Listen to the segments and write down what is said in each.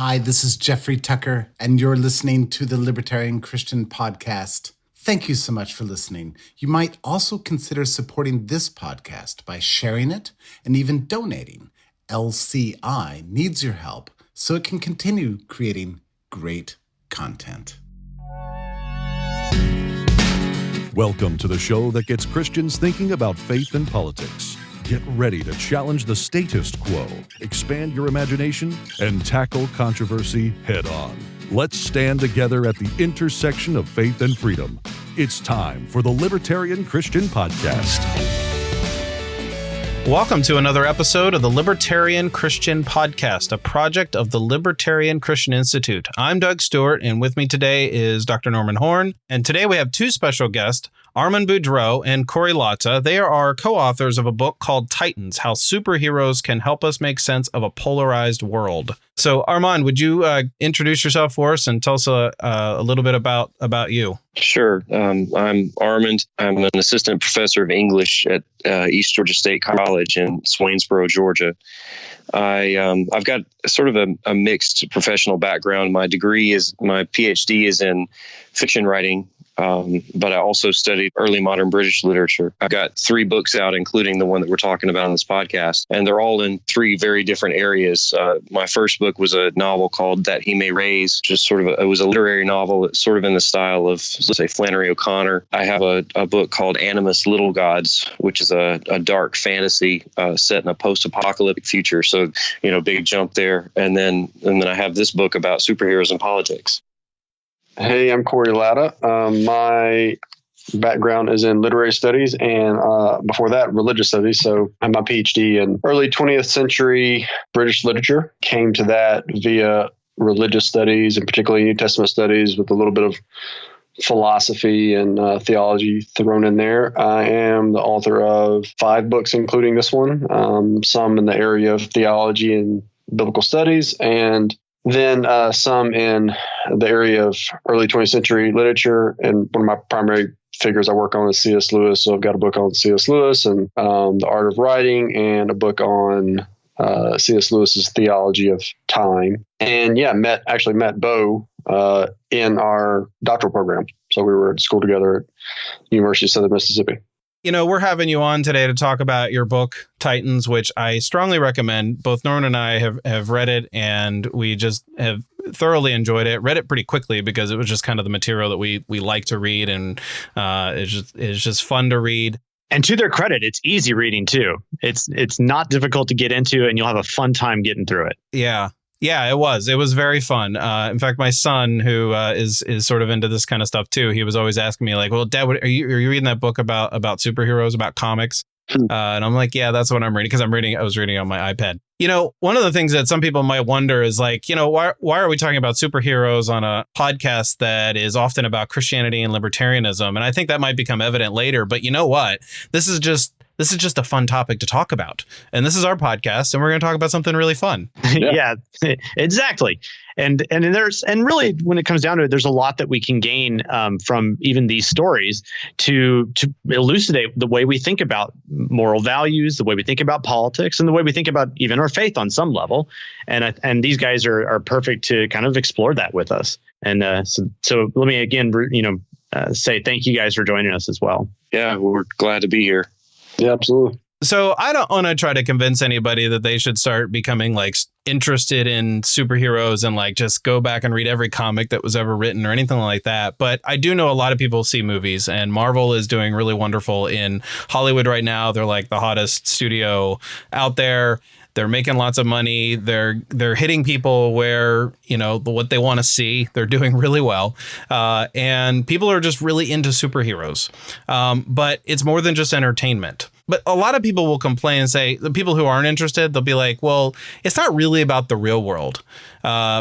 Hi, this is Jeffrey Tucker, and you're listening to the Libertarian Christian Podcast. Thank you so much for listening. You might also consider supporting this podcast by sharing it and even donating. LCI needs your help so it can continue creating great content. Welcome to the show that gets Christians thinking about faith and politics. Get ready to challenge the status quo, expand your imagination, and tackle controversy head on. Let's stand together at the intersection of faith and freedom. It's time for the Libertarian Christian Podcast. Welcome to another episode of the Libertarian Christian Podcast, a project of the Libertarian Christian Institute. I'm Doug Stewart, and with me today is Dr. Norman Horn. And today we have two special guests, Armond Boudreaux and Corey Latta. They are our co-authors of a book called Titans, How Superheroes Can Help Us Make Sense of a Polarized World. So Armond, would you introduce yourself for us and tell us a little bit about you? Sure. I'm Armond. I'm an assistant professor of English at East Georgia State College in Swainsboro, Georgia. I've got sort of a mixed professional background. My PhD is in fiction writing. But I also studied early modern British literature. I've got 3 books out, including the one that we're talking about on this podcast, and they're all in 3 very different areas. My first book was a novel called That He May Raise, just it was a literary novel. It's sort of in the style of, let's say, Flannery O'Connor. I have a book called Animus Little Gods, which is a dark fantasy set in a post-apocalyptic future. So, big jump there. And then I have this book about superheroes and politics. Hey, I'm Corey Latta. My background is in literary studies and before that, religious studies. So I have my PhD in early 20th century British literature. Came to that via religious studies and particularly New Testament studies with a little bit of philosophy and theology thrown in there. I am the author of 5 books, including this one, some in the area of theology and biblical studies, and then some in the area of early 20th century literature. And one of my primary figures I work on is C.S. Lewis. So I've got a book on C.S. Lewis and the art of writing, and a book on C.S. Lewis's theology of time. And met Bo in our doctoral program. So we were at school together at University of Southern Mississippi. We're having you on today to talk about your book, Titans, which I strongly recommend. Both Norman and I have read it, and we just have thoroughly enjoyed it. Read it pretty quickly because it was just kind of the material that we like to read, and it's just fun to read. And to their credit, it's easy reading too. It's not difficult to get into, and you'll have a fun time getting through it. Yeah, it was. It was very fun. In fact, my son, who is sort of into this kind of stuff too, he was always asking me like, "Well, Dad, are you reading that book about superheroes, about comics?" And I'm like, "Yeah, that's what I'm reading," because I was reading on my iPad. One of the things that some people might wonder is like, why are we talking about superheroes on a podcast that is often about Christianity and libertarianism? And I think that might become evident later. But you know what? This is just a fun topic to talk about. And this is our podcast, and we're going to talk about something really fun. Yeah, exactly. And really, when it comes down to it, there's a lot that we can gain from even these stories to elucidate the way we think about moral values, the way we think about politics, and the way we think about even our faith on some level. And these guys are perfect to kind of explore that with us. And so let me again, say thank you guys for joining us as well. Yeah, we're glad to be here. Yeah, absolutely. So I don't want to try to convince anybody that they should start becoming like interested in superheroes and like just go back and read every comic that was ever written or anything like that. But I do know a lot of people see movies, and Marvel is doing really wonderful in Hollywood right now. They're like the hottest studio out there. They're making lots of money. They're hitting people where, what they want to see. They're doing really well. And people are just really into superheroes. But it's more than just entertainment. But a lot of people will complain and say, the people who aren't interested, they'll be like, well, it's not really about the real world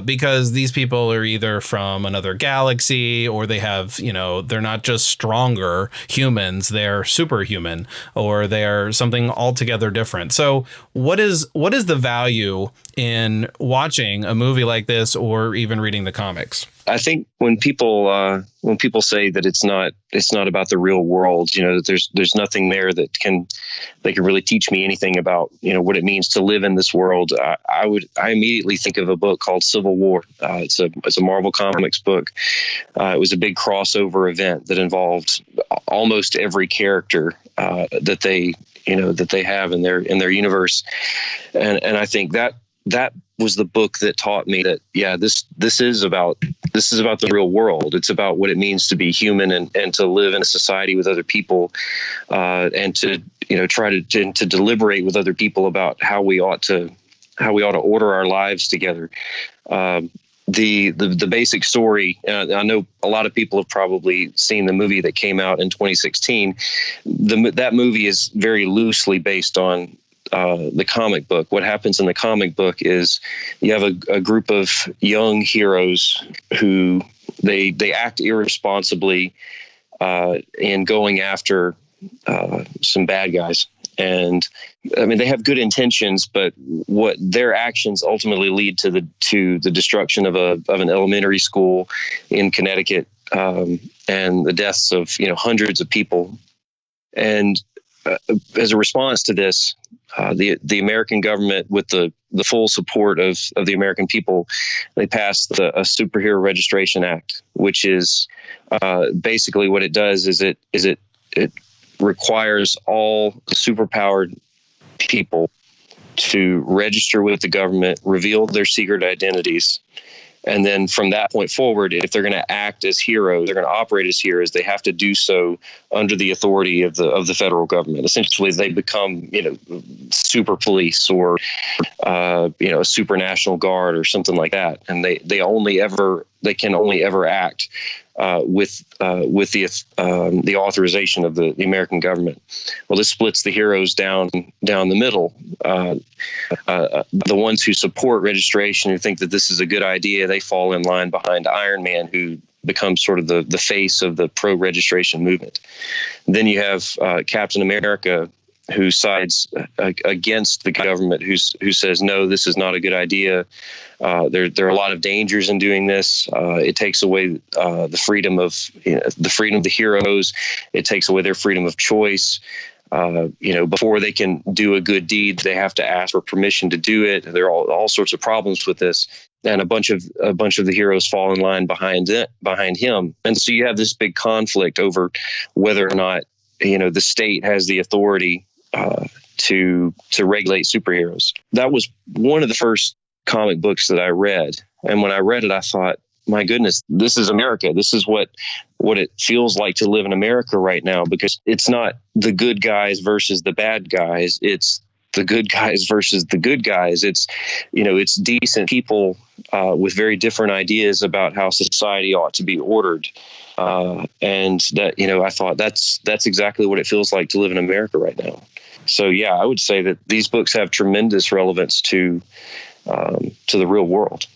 because these people are either from another galaxy or they have, they're not just stronger humans, they're superhuman, or they're something altogether different. So what is the value in watching a movie like this or even reading the comics? I think when people say that it's not about the real world, that there's nothing there that they can really teach me anything about what it means to live in this world. I immediately think of a book called Civil War. It's a Marvel Comics book. It was a big crossover event that involved almost every character that they have in their universe, and I think that was the book that taught me that this is about the real world. It's about what it means to be human and to live in a society with other people, and to try to deliberate with other people about how we ought to order our lives together. The basic story, I know a lot of people have probably seen the movie that came out in 2016. That movie is very loosely based on the comic book. What happens in the comic book is you have a group of young heroes who they act irresponsibly in going after some bad guys. And I mean, they have good intentions, but what their actions ultimately lead to the destruction of an elementary school in Connecticut, and the deaths of hundreds of people. And as a response to this, the American government, with the full support of the American people, they passed a Superhero Registration Act, which is basically what it does is it requires all superpowered people to register with the government, reveal their secret identities. And then from that point forward, if they're going to act as heroes, they're going to operate as heroes, they have to do so under the authority of the federal government. Essentially, they become, super police or, a super National Guard or something like that. And they can only ever act with the authorization of the American government. Well, this splits the heroes down the middle. The ones who support registration, who think that this is a good idea, they fall in line behind Iron Man, who becomes sort of the face of the pro-registration movement. Then you have Captain America, who sides against the government, who says, no, this is not a good idea. There are a lot of dangers in doing this. It takes away the freedom of the heroes. It takes away their freedom of choice. Before they can do a good deed, they have to ask for permission to do it. There are all sorts of problems with this, and a bunch of the heroes fall in line behind him. And so you have this big conflict over whether or not the state has the authority to regulate superheroes. That was one of the first comic books that I read, and when I read it, I thought, my goodness, this is America. This is what it feels like to live in America right now, because it's not the good guys versus the bad guys. It's the good guys versus the good guys. It's decent people with very different ideas about how society ought to be ordered. And that, I thought that's exactly what it feels like to live in America right now. So, yeah, I would say that these books have tremendous relevance to the real world.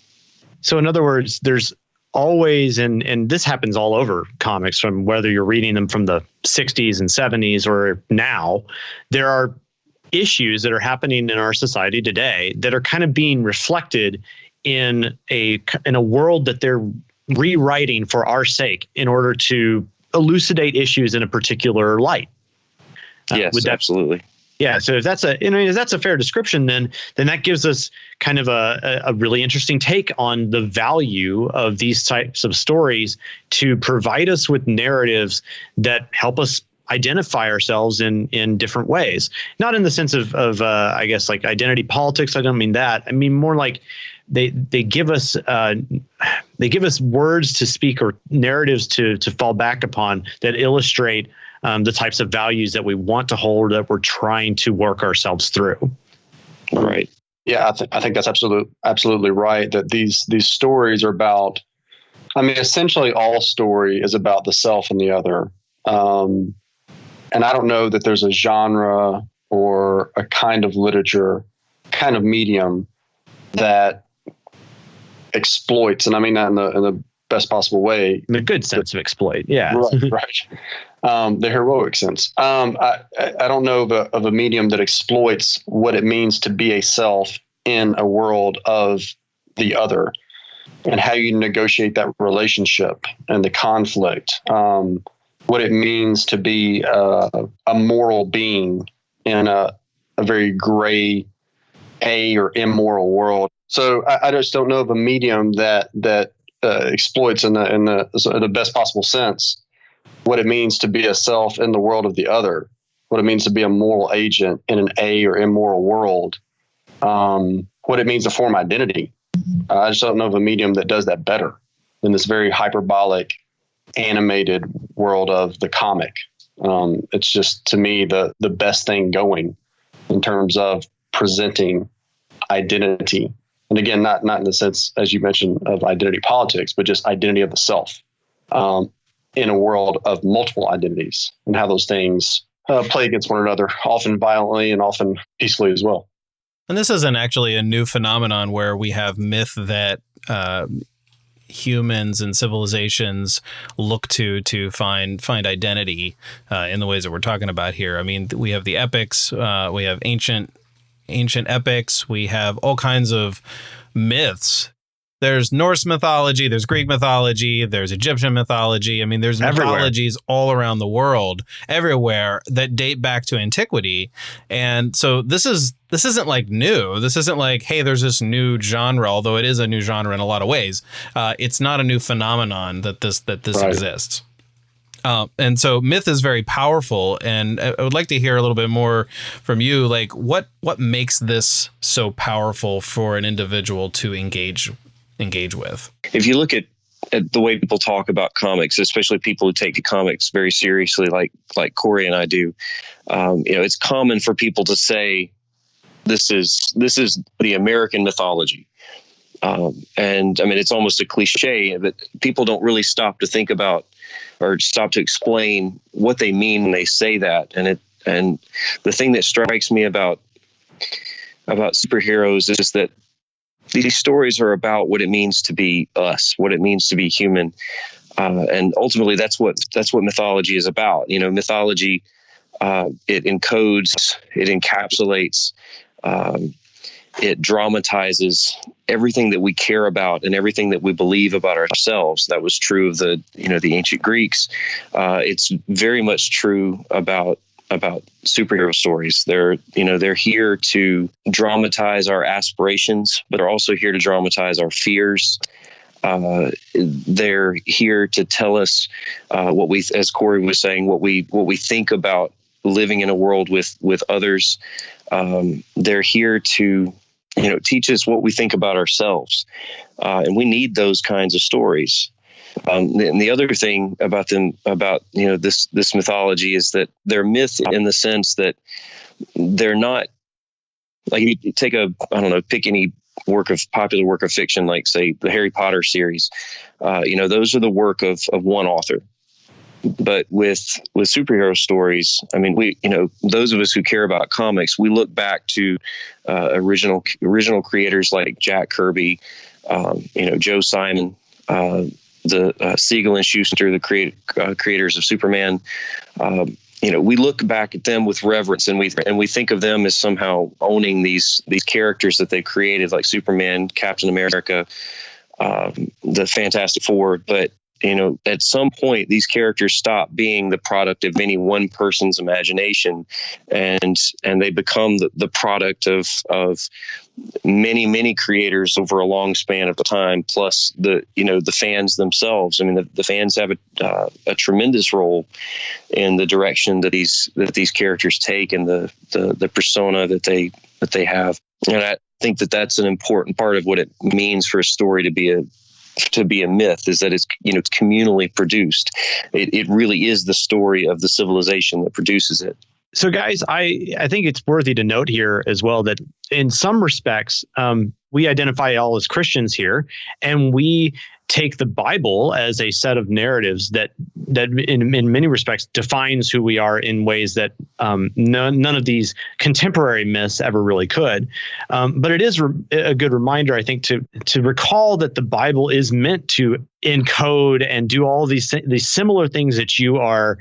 So in other words, there's always, and this happens all over comics, from whether you're reading them from the 60s and 70s or now, there are issues that are happening in our society today that are kind of being reflected in a world that they're rewriting for our sake in order to elucidate issues in a particular light. Yes, absolutely. Yeah. So if that's a fair description, then that gives us kind of a really interesting take on the value of these types of stories to provide us with narratives that help us identify ourselves in different ways. Not in the sense of I guess, like identity politics. I don't mean that. I mean more like they give us words to speak, or narratives to fall back upon, that illustrate the types of values that we want to hold, that we're trying to work ourselves through. Right. Yeah, I think that's absolutely right. That these stories are about, essentially all story is about the self and the other. And I don't know that there's a genre or a kind of literature, kind of medium that exploits, and I mean that in the best possible way. In the good sense of exploit, yeah. Right. The heroic sense. I don't know of a medium that exploits what it means to be a self in a world of the other. and how you negotiate that relationship and the conflict, what it means to be a moral being in a very gray or immoral world. So I just don't know of a medium that exploits in the best possible sense what it means to be a self in the world of the other, what it means to be a moral agent in an or immoral world, what it means to form identity. I just don't know of a medium that does that better than this very hyperbolic, animated world of the comic. It's just, to me, the best thing going in terms of presenting identity. And again, not in the sense, as you mentioned, of identity politics, but just identity of the self in a world of multiple identities, and how those things play against one another, often violently and often peacefully as well. And this isn't actually a new phenomenon where we have myth that humans and civilizations look to find identity in the ways that we're talking about here. I mean, we have the epics, we have ancient epics, we have all kinds of myths. There's Norse mythology, there's Greek mythology, there's Egyptian mythology. I mean, there's mythologies all around the world, everywhere, that date back to antiquity. And so this isn't like new. This isn't like, hey, there's this new genre, although it is a new genre in a lot of ways. It's not a new phenomenon that this right. exists. And so myth is very powerful, and I would like to hear a little bit more from you. Like, what makes this so powerful for an individual to engage with? If you look at the way people talk about comics, especially people who take the comics very seriously, like Corey and I do, it's common for people to say, this is the American mythology. And I mean, it's almost a cliche, but people don't really stop to think about or stop to explain what they mean when they say that. And the thing that strikes me about superheroes is that these stories are about what it means to be us, what it means to be human. And ultimately that's what mythology is about. Mythology, it encodes, it encapsulates, it dramatizes everything that we care about and everything that we believe about ourselves. That was true of the ancient Greeks. It's very much true about superhero stories. They're here to dramatize our aspirations, but they're also here to dramatize our fears. They're here to tell us what we, as Corey was saying, what we think about living in a world with others. They're here to teach us what we think about ourselves, and we need those kinds of stories. And the other thing about them, this mythology, is that they're myth in the sense that they're not like, you take pick any popular work of fiction, like say the Harry Potter series. Those are the work of one author. But with superhero stories, I mean, those of us who care about comics, we look back to original creators like Jack Kirby, Joe Simon, the Siegel and Schuster, the creators of Superman. We look back at them with reverence, and we think of them as somehow owning these characters that they created, like Superman, Captain America, the Fantastic Four. But at some point, these characters stop being the product of any one person's imagination, and they become the product of many, many creators over a long span of time, plus the fans themselves. I mean, the fans have a tremendous role in the direction that these characters take, and the persona that they have. And I think that that's an important part of what it means for a story to be a myth, is that it's communally produced. It really is the story of the civilization that produces it. So guys, I think it's worthy to note here as well that in some respects, we identify all as Christians here, and we take the Bible as a set of narratives that in many respects defines who we are in ways that none of these contemporary myths ever really could. But it is a good reminder, I think, to recall that the Bible is meant to encode and do all these similar things that you are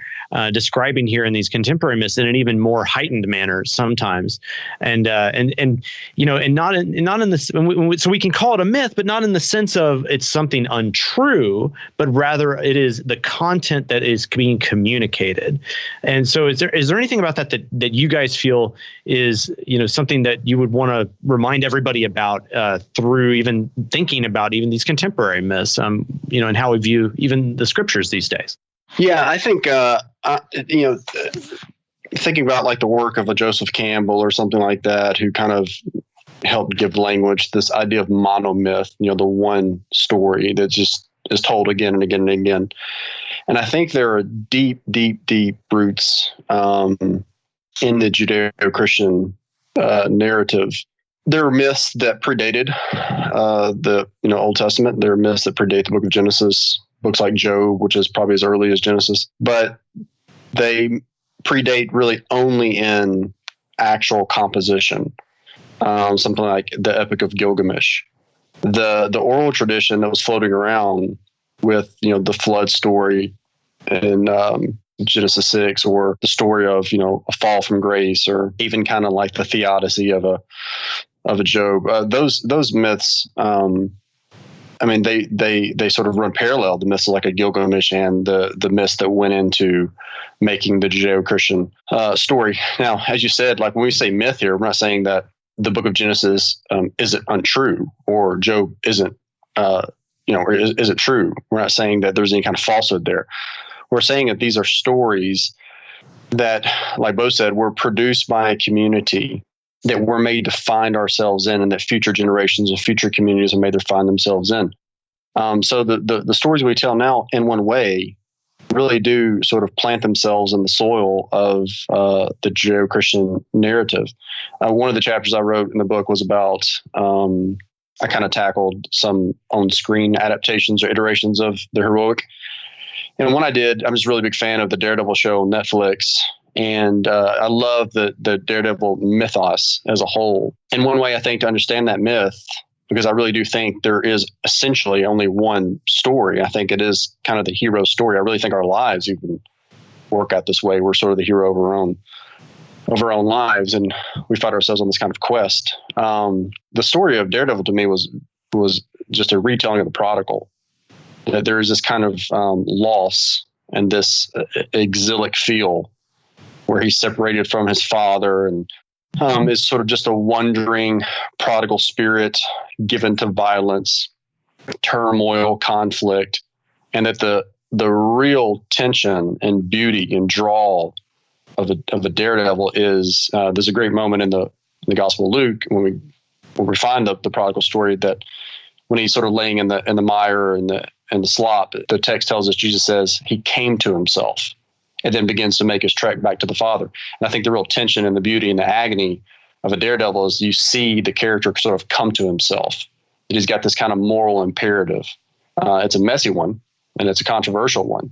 describing here in these contemporary myths in an even more heightened manner sometimes, and not in this. So we can call it a myth, but not in the sense of it's something untrue, but rather it is the content that is being communicated. And so, is there anything about that you guys feel is something that you would want to remind everybody about through even thinking about even these contemporary myths, and how we view even the scriptures these days? Yeah, I think thinking about like the work of a Joseph Campbell or something like that, who kind of helped give language this idea of monomyth, the one story that just is told again and again and again. And I think there are deep, deep, deep roots in the Judeo-Christian narrative. There are myths that predated the Old Testament. There are myths that predate the book of Genesis, books like Job, which is probably as early as Genesis. But they predate really only in actual composition, something like the Epic of Gilgamesh. The oral tradition that was floating around with the flood story in Genesis 6, or the story of a fall from grace, or even kind of like the theodicy of a Job. Those myths, they sort of run parallel. The myths like a Gilgamesh and the myths that went into making the Judeo-Christian story. Now, as you said, like when we say myth here, we're not saying that the book of Genesis isn't untrue, or Job isn't isn't true. We're not saying that there's any kind of falsehood there. We're saying that these are stories that, like Bo said, were produced by a community that we're made to find ourselves in, and that future generations and future communities are made to find themselves in. So the stories we tell now, in one way, really do sort of plant themselves in the soil of the Judeo-Christian narrative. One of the chapters I wrote in the book was about, I kind of tackled some on-screen adaptations or iterations of the heroic. And when I did, I'm just a really big fan of the Daredevil show on Netflix. And I love the Daredevil mythos as a whole. And one way I think to understand that myth, because I really do think there is essentially only one story. I think it is kind of the hero story. I really think our lives even work out this way. We're sort of the hero of our own lives, and we find ourselves on this kind of quest. The story of Daredevil to me was just a retelling of the prodigal. That there is this kind of loss and this exilic feel where he's separated from his father and is sort of just a wandering prodigal spirit given to violence, turmoil, conflict, and that the real tension and beauty and draw of a daredevil is there's a great moment in the Gospel of Luke when we find the prodigal story, that when he's sort of laying in the mire and the slop, the text tells us Jesus says he came to himself and then begins to make his trek back to the Father. And I think the real tension and the beauty and the agony of a daredevil is you see the character sort of come to himself. That he's got this kind of moral imperative. It's a messy one and it's a controversial one.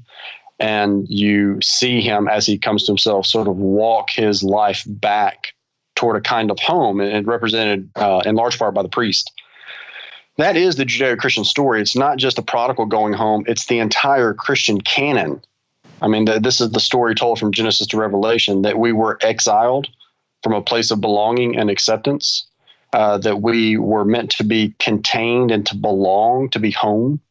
And you see him as he comes to himself sort of walk his life back toward a kind of home, and represented in large part by the priest. That is the Judeo-Christian story. It's not just a prodigal going home. It's the entire Christian canon. I mean, this is the story told from Genesis to Revelation, that we were exiled from a place of belonging and acceptance, that we were meant to be contained and to belong, to be home.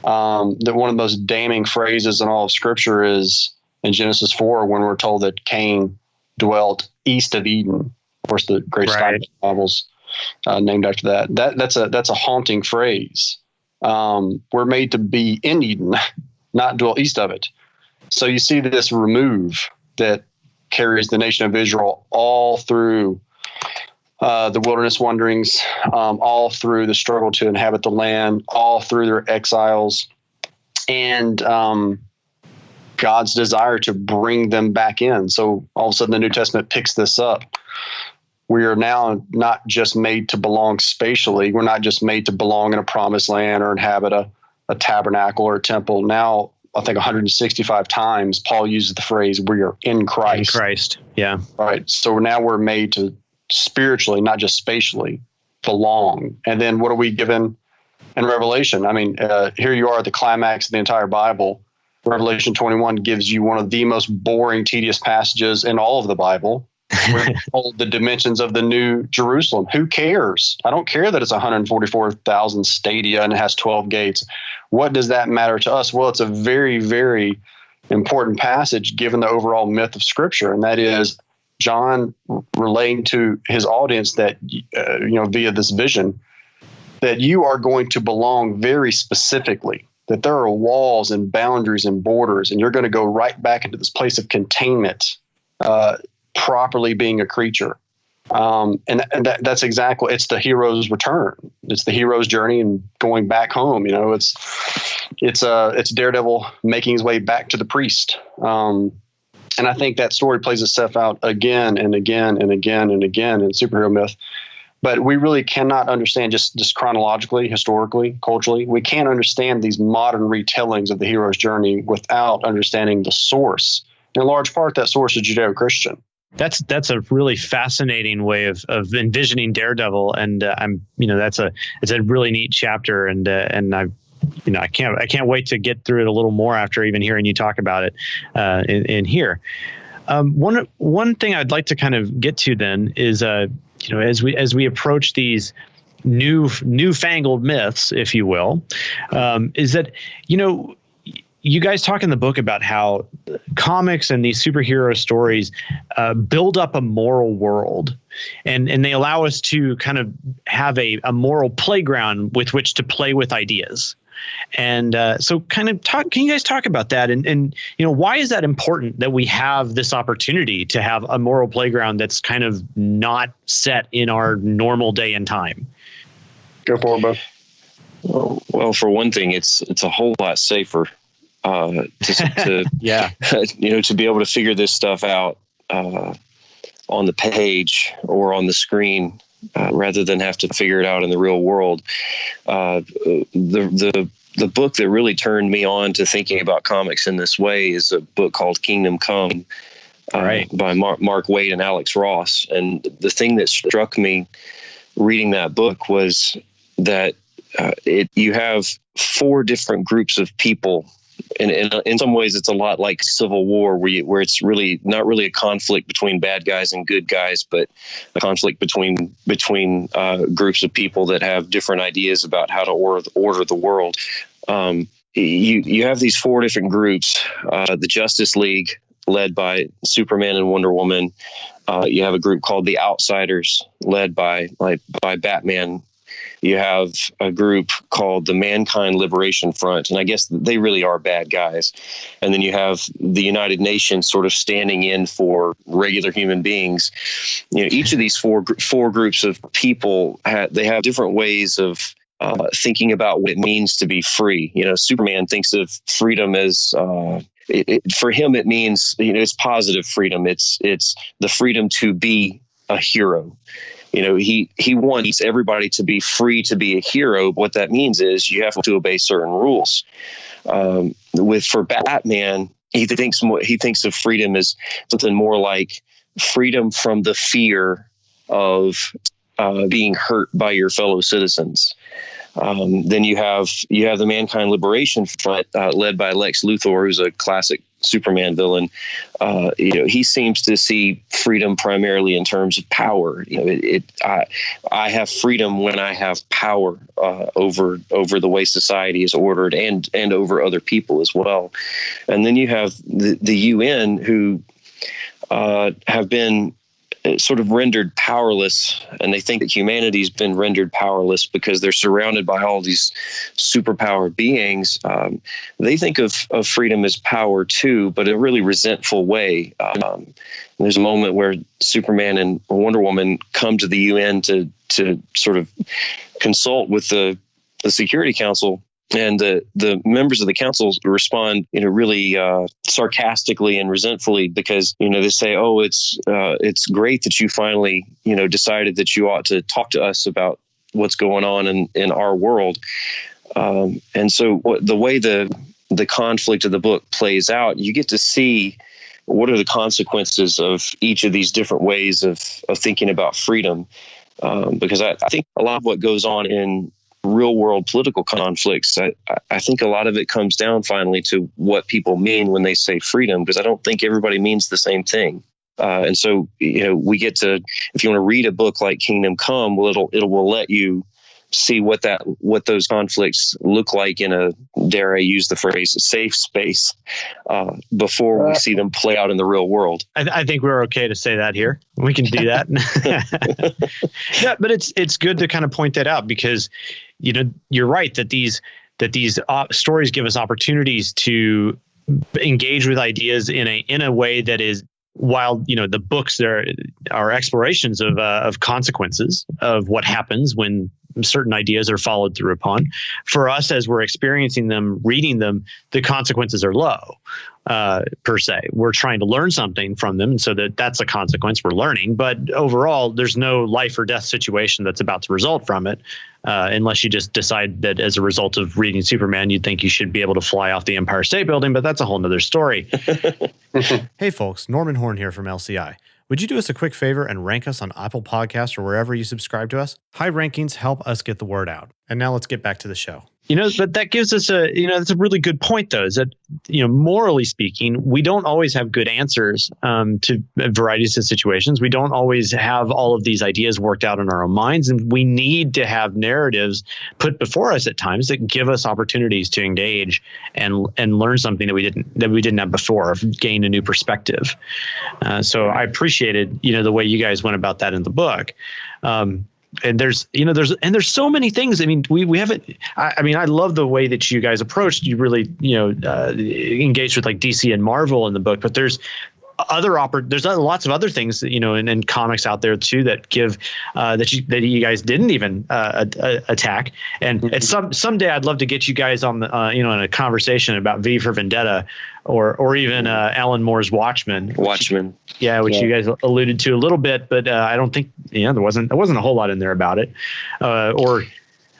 That one of the most damning phrases in all of Scripture is in Genesis 4, when we're told that Cain dwelt east of Eden. Of course, the great Steinbeck novels named after that. That's a haunting phrase. We're made to be in Eden, not dwell east of it. So you see this remove that carries the nation of Israel all through the wilderness wanderings, all through the struggle to inhabit the land, all through their exiles, and God's desire to bring them back in. So all of a sudden the New Testament picks this up. We are now not just made to belong spatially. We're not just made to belong in a promised land or inhabit a tabernacle or a temple. Now, I think 165 times Paul uses the phrase, we are in Christ. In Christ, yeah. Right. So now we're made to spiritually, not just spatially, belong. And then what are we given and Revelation. I mean, here you are at the climax of the entire Bible. Revelation 21 gives you one of the most boring, tedious passages in all of the Bible. We're told the dimensions of the new Jerusalem. Who cares? I don't care that it's 144,000 stadia and it has 12 gates. What does that matter to us? Well, it's a very, very important passage given the overall myth of Scripture, and that is John relaying to his audience that, via this vision, that you are going to belong very specifically, that there are walls and boundaries and borders, and you're going to go right back into this place of containment, properly being a creature. That's exactly, it's the hero's return. It's the hero's journey and going back home. It's Daredevil making his way back to the priest. And I think that story plays itself out again and again and again and again in superhero myth. But we really cannot understand just chronologically, historically, culturally. We can't understand these modern retellings of the hero's journey without understanding the source. In large part, that source is Judeo-Christian. That's a really fascinating way of envisioning Daredevil, and it's a really neat chapter, and I can't wait to get through it a little more after even hearing you talk about it in here. One thing I'd like to kind of get to then is as we approach these newfangled myths, if you will, is that you guys talk in the book about how comics and these superhero stories build up a moral world, and they allow us to kind of have a moral playground with which to play with ideas. And so can you guys talk about that? And why is that important that we have this opportunity to have a moral playground that's kind of not set in our normal day and time? Go for it, Bo. Well, for one thing, it's a whole lot safer to yeah, to be able to figure this stuff out on the page or on the screen rather than have to figure it out in the real world. The book that really turned me on to thinking about comics in this way is a book called Kingdom Come by Mark Waid and Alex Ross. And the thing that struck me reading that book was that you have 4 different groups of people. And in some ways, it's a lot like Civil War, where it's really not really a conflict between bad guys and good guys, but a conflict between groups of people that have different ideas about how to order the world. You have these 4 different groups: the Justice League, led by Superman and Wonder Woman. You have a group called the Outsiders, led by Batman. You have a group called the Mankind Liberation Front, and I guess they really are bad guys. And then you have the United Nations sort of standing in for regular human beings. Each of these four groups of people they have different ways of thinking about what it means to be free. Superman thinks of freedom as for him it means it's positive freedom. It's the freedom to be a hero. He wants everybody to be free to be a hero. What that means is you have to obey certain rules. For Batman, he thinks of freedom as something more like freedom from the fear of being hurt by your fellow citizens. Then you have the Mankind Liberation Front, led by Lex Luthor, who's a classic Superman villain. He seems to see freedom primarily in terms of power. I have freedom when I have power over the way society is ordered and over other people as well. And then you have the UN, who have been sort of rendered powerless, and they think that humanity's been rendered powerless because they're surrounded by all these superpowered beings. They think of freedom as power too, but in a really resentful way. There's a moment where Superman and Wonder Woman come to the UN to sort of consult with the Security Council. And the members of the council respond, really sarcastically and resentfully, because they say, "Oh, it's great that you finally decided that you ought to talk to us about what's going on in our world." And so, the way the conflict of the book plays out, you get to see what are the consequences of each of these different ways of thinking about freedom, because I think a lot of what goes on in real world political conflicts, I think a lot of it comes down finally to what people mean when they say freedom, because I don't think everybody means the same thing. And so, we get to, if you want to read a book like Kingdom Come, well, it will let you see what those conflicts look like in a, dare I use the phrase, safe space before we see them play out in the real world. I think we're okay to say that here. We can do that. Yeah, but it's good to kind of point that out, because you're right that these stories give us opportunities to engage with ideas in a way that is, while the books there are explorations of consequences of what happens when certain ideas are followed through upon. For us, as we're experiencing them, reading them, the consequences are low, per se. We're trying to learn something from them, and so that's a consequence we're learning. But overall, there's no life or death situation that's about to result from it, unless you just decide that as a result of reading Superman, you'd think you should be able to fly off the Empire State Building, but that's a whole nother story. Hey folks, Norman Horn here from LCI. Would you do us a quick favor and rank us on Apple Podcasts or wherever you subscribe to us? High rankings help us get the word out. And now let's get back to the show. But that gives us that's a really good point, though, is that, morally speaking, we don't always have good answers to varieties of situations. We don't always have all of these ideas worked out in our own minds. And we need to have narratives put before us at times that give us opportunities to engage and learn something that we didn't have before, or gain a new perspective. So I appreciated, the way you guys went about that in the book. And there's so many things. I mean, we haven't. I love the way that you guys approached. You really, engaged with like DC and Marvel in the book, but there's lots of other things that, in comics out there too that give that you guys didn't even attack. And at someday I'd love to get you guys on the in a conversation about V for Vendetta or even Alan Moore's Watchmen. Which you guys alluded to a little bit, but I don't think there wasn't a whole lot in there about it.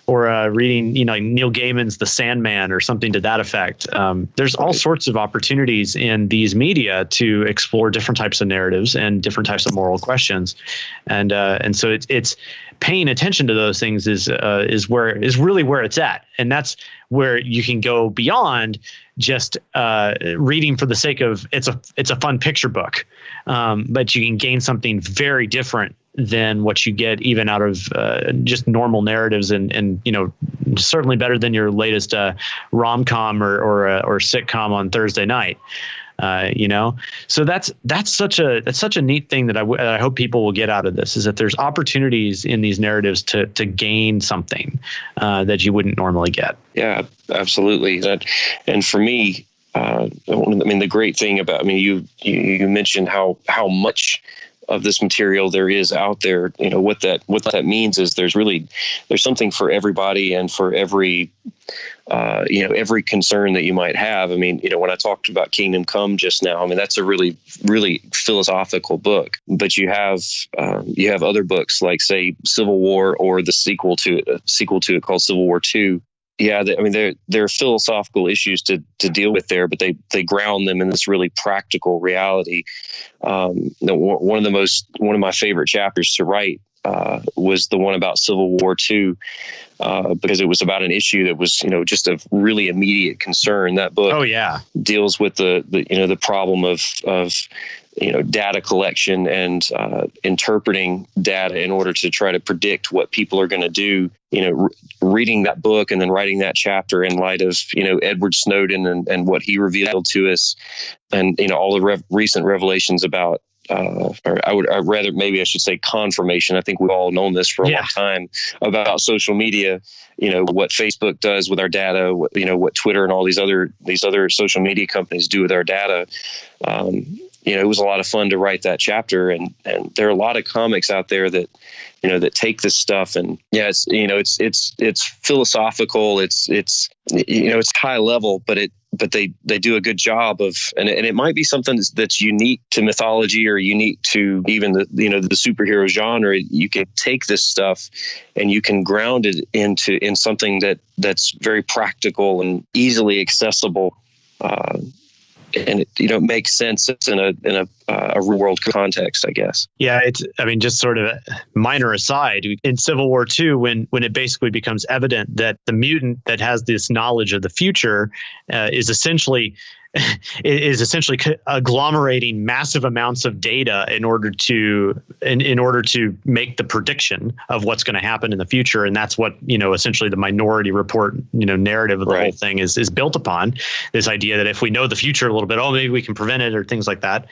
Or reading, Neil Gaiman's The Sandman or something to that effect. There's all sorts of opportunities in these media to explore different types of narratives and different types of moral questions, and so it's paying attention to those things is really where it's at, and that's where you can go beyond just reading for the sake of it's a fun picture book, but you can gain something very different than what you get even out of just normal narratives, and certainly better than your latest rom-com or sitcom on Thursday night. So that's such a neat thing that I hope people will get out of this, is that there's opportunities in these narratives to gain something that you wouldn't normally get. Yeah, absolutely. And for me, the great thing about, you mentioned how much of this material there is out there. What that means is there's something for everybody and for every concern that you might have. When I talked about Kingdom Come just now, that's a really, really philosophical book. But you have other books like, say, Civil War, or the sequel to it called Civil War II. Yeah, there are philosophical issues to deal with there, but they ground them in this really practical reality. One of my favorite chapters to write was the one about Civil War II, because it was about an issue that was just of really immediate concern. That book deals with the problem of data collection and interpreting data in order to try to predict what people are going to do. Reading that book and then writing that chapter in light of Edward Snowden and what he revealed to us, and all the recent revelations about. I should say confirmation. I think we've all known this for a long time about social media. What Facebook does with our data. What Twitter and all these other social media companies do with our data. It was a lot of fun to write that chapter, and there are a lot of comics out there that that take this stuff, and it's philosophical. It's high level, but they do a good job of, and it might be something that's unique to mythology or unique to even the superhero genre. You can take this stuff and you can ground it in something that's very practical and easily accessible. and it makes sense in a real world context, I guess. Yeah, just sort of a minor aside, in Civil War II, when it basically becomes evident that the mutant that has this knowledge of the future is essentially agglomerating massive amounts of data in order to make the prediction of what's going to happen in the future, and that's what essentially the Minority Report narrative of the whole thing is built upon. This idea that if we know the future a little bit, maybe we can prevent it or things like that.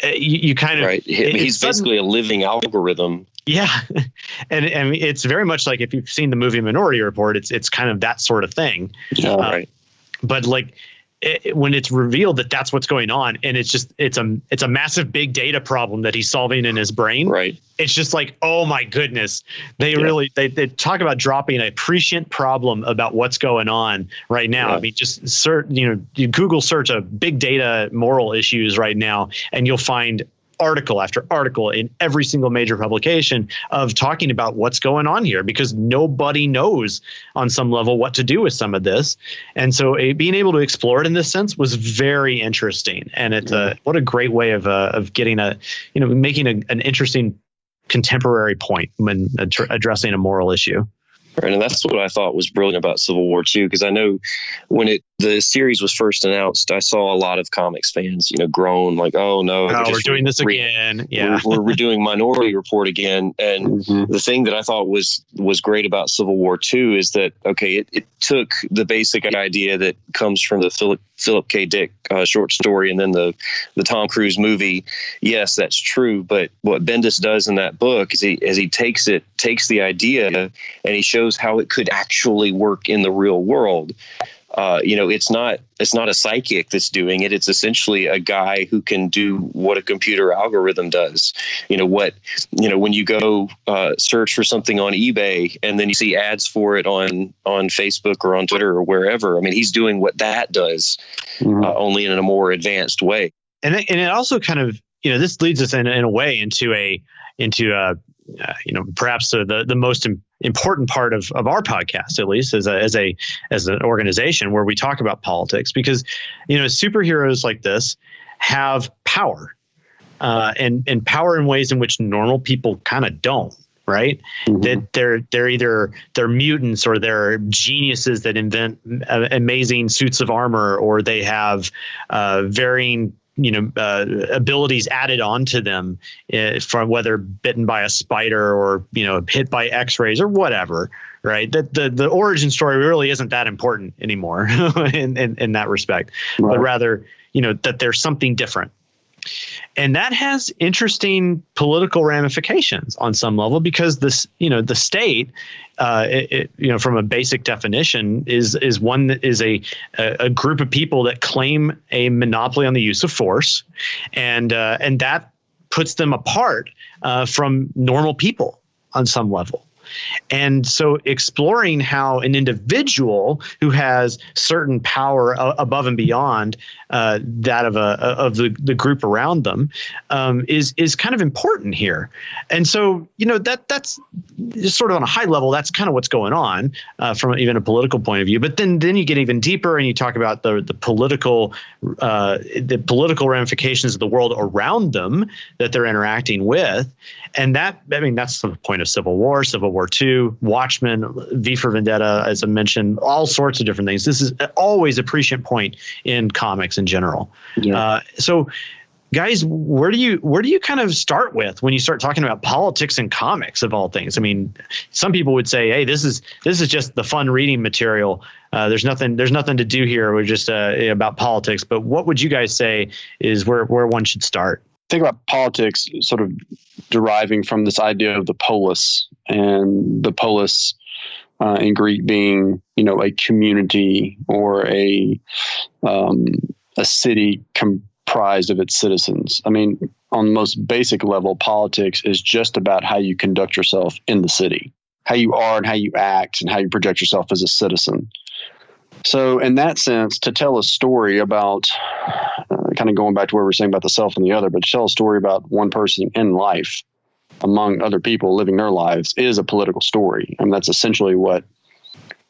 You kind of He's basically a living algorithm. Yeah, and it's very much like if you've seen the movie Minority Report, it's kind of that sort of thing. Yeah, But like, when it's revealed that that's what's going on, and it's a massive big data problem that he's solving in his brain. Right. It's just like, oh my goodness, they talk about dropping a prescient problem about what's going on right now. Yeah. I mean, just you Google search a big data moral issues right now, and you'll find article after article in every single major publication of talking about what's going on here, because nobody knows on some level what to do with some of this. And so being able to explore it in this sense was very interesting. And it's what a great way of getting making an interesting contemporary point when addressing a moral issue. Right, and that's what I thought was brilliant about Civil War II, because I know when the series was first announced, I saw a lot of comics fans, groan like, "Oh no, we're doing this again." Yeah, we're doing Minority Report again. And the thing that I thought was great about Civil War II is that it took the basic idea that comes from the Philip K. Dick short story and then the Tom Cruise movie. Yes, that's true. But what Bendis does in that book is he takes the idea and he shows how it could actually work in the real world. It's not a psychic that's doing it. It's essentially a guy who can do what a computer algorithm does. When you go search for something on eBay and then you see ads for it on Facebook or on Twitter or wherever. I mean, he's doing what that does, only in a more advanced way. And it also kind of, this leads us in a way into perhaps the most important part of our podcast, at least as an organization where we talk about politics, because superheroes like this have power, and power in ways in which normal people kind of don't. Right. That they're mutants, or they're geniuses that invent amazing suits of armor, or they have varying abilities added onto them, from whether bitten by a spider or hit by X-rays or whatever. Right. That the origin story really isn't that important anymore in that respect, but rather that there's something different. And that has interesting political ramifications on some level, because this, the state, from a basic definition, is one that is a group of people that claim a monopoly on the use of force, and that puts them apart from normal people on some level. And so exploring how an individual who has certain power above and beyond that of the group around them is kind of important here. And so, that's just sort of on a high level, that's kind of what's going on from even a political point of view. But then you get even deeper and you talk about the political ramifications of the world around them that they're interacting with. And that's the point of Civil War II, Watchmen, V for Vendetta, as I mentioned, all sorts of different things. This is always a prescient point in comics in general. Yeah. So guys, where do you kind of start with when you start talking about politics and comics, of all things? I mean, some people would say, hey, this is just the fun reading material. There's nothing to do here. We're just about politics. But what would you guys say is where one should start? Think about politics sort of deriving from this idea of the polis, and the polis in Greek being, a community or a city comprised of its citizens. I mean, on the most basic level, politics is just about how you conduct yourself in the city, how you are and how you act and how you project yourself as a citizen. So in that sense, to tell a story about, kind of going back to what we were saying about the self and the other, but to tell a story about one person in life among other people living their lives is a political story. And that's essentially what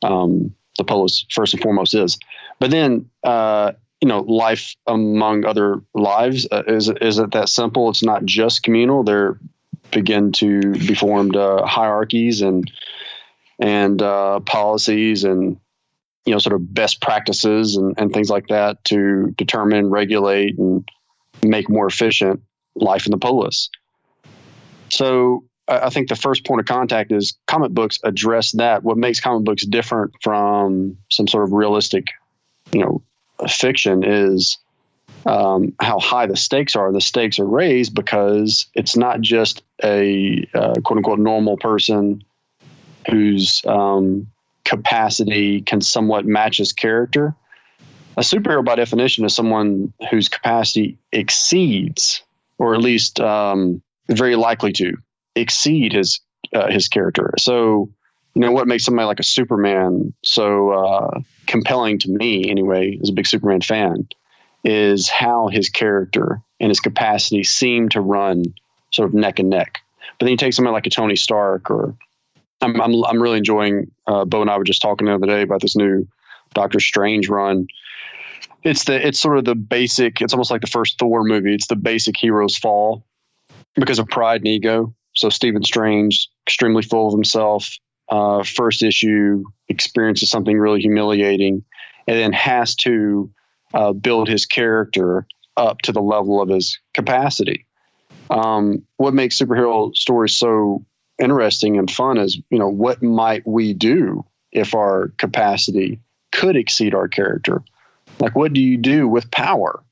the polis first and foremost is. But then life among other lives. Is it that simple? It's not just communal. There begin to be formed hierarchies and policies and sort of best practices and things like that to determine, regulate, and make more efficient life in the polis. So I think the first point of contact is comic books address that. What makes comic books different from some sort of realistic, fiction is how high the stakes are. The stakes are raised because it's not just a quote unquote normal person whose capacity can somewhat match his character. A superhero, by definition, is someone whose capacity exceeds, or at least very likely to exceed his character. So, what makes somebody like a Superman so compelling to me, anyway, as a big Superman fan, is how his character and his capacity seem to run sort of neck and neck. But then you take somebody like a Tony Stark, or I'm really enjoying. Bo and I were just talking the other day about this new Doctor Strange run. It's sort of the basic. It's almost like the first Thor movie. It's the basic hero's fall because of pride and ego. So Stephen Strange, extremely full of himself. First issue experiences something really humiliating, and then has to build his character up to the level of his capacity. What makes superhero stories so interesting and fun is, what might we do if our capacity could exceed our character? Like, what do you do with power?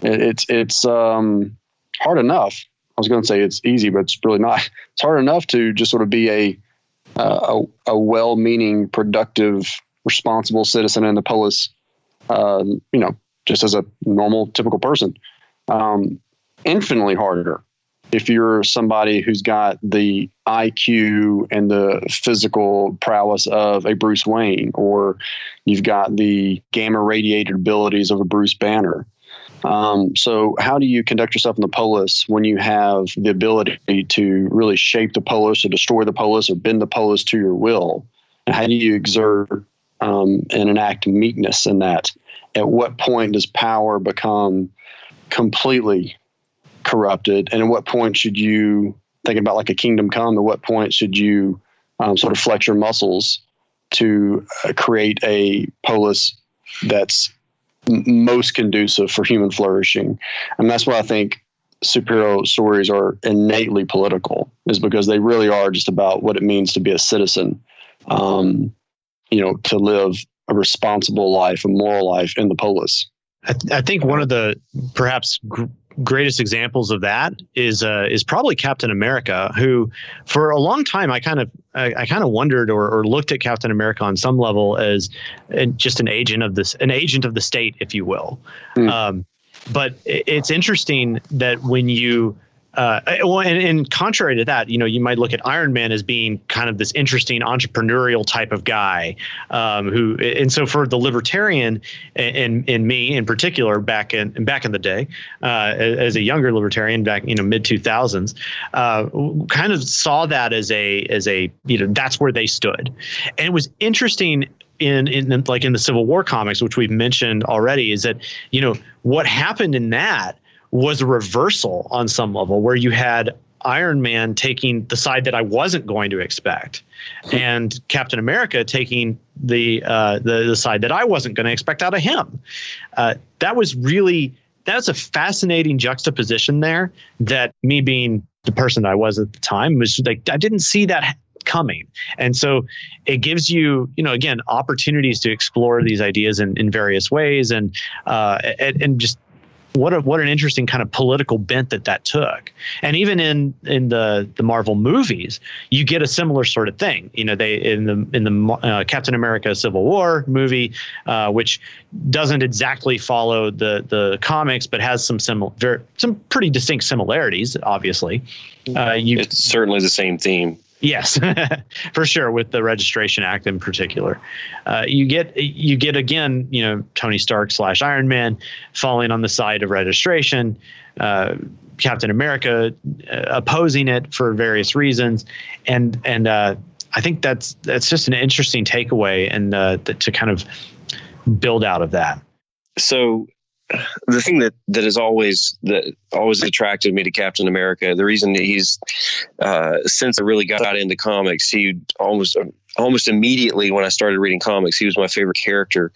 It's hard enough. I was going to say it's easy, but it's really not. It's hard enough to just sort of be a well-meaning, productive, responsible citizen in the polis, just as a normal, typical person. Infinitely harder if you're somebody who's got the IQ and the physical prowess of a Bruce Wayne, or you've got the gamma radiated abilities of a Bruce Banner. So how do you conduct yourself in the polis when you have the ability to really shape the polis or destroy the polis or bend the polis to your will? And how do you exert and enact meekness in that? At what point does power become completely corrupted? And at what point should you, thinking about like a kingdom come, at what point should you sort of flex your muscles to create a polis that's most conducive for human flourishing? And that's why I think superhero stories are innately political, is because they really are just about what it means to be a citizen, to live a responsible life, a moral life in the polis. I think one of the perhaps greatest examples of that is probably Captain America, who for a long time I kind of wondered or looked at Captain America on some level as just an agent of the state, if you will. But it's interesting that when you and contrary to that, you might look at Iron Man as being kind of this interesting entrepreneurial type of guy, and so for the libertarian in me in particular, back in the day, as a younger libertarian back, mid 2000s, kind of saw that as a that's where they stood. And it was interesting in the Civil War comics, which we've mentioned already, is that, what happened in that was a reversal on some level, where you had Iron Man taking the side that I wasn't going to expect, and Captain America taking the side that I wasn't going to expect out of him. That's a fascinating juxtaposition there, that me being the person that I was at the time was like, I didn't see that coming. And so it gives you, again, opportunities to explore these ideas in various ways, and just what an interesting kind of political bent that took. And even in the Marvel movies, you get a similar sort of thing. They in the Captain America Civil War movie, which doesn't exactly follow the comics, but has some pretty distinct similarities. Obviously, it's certainly the same theme. Yes, for sure. With the Registration Act in particular, you get again, Tony Stark / Iron Man falling on the side of registration, Captain America opposing it for various reasons, and I think that's just an interesting takeaway, and to kind of build out of that. So the thing that has always attracted me to Captain America, the reason he's since I really got into comics, he almost immediately when I started reading comics, he was my favorite character.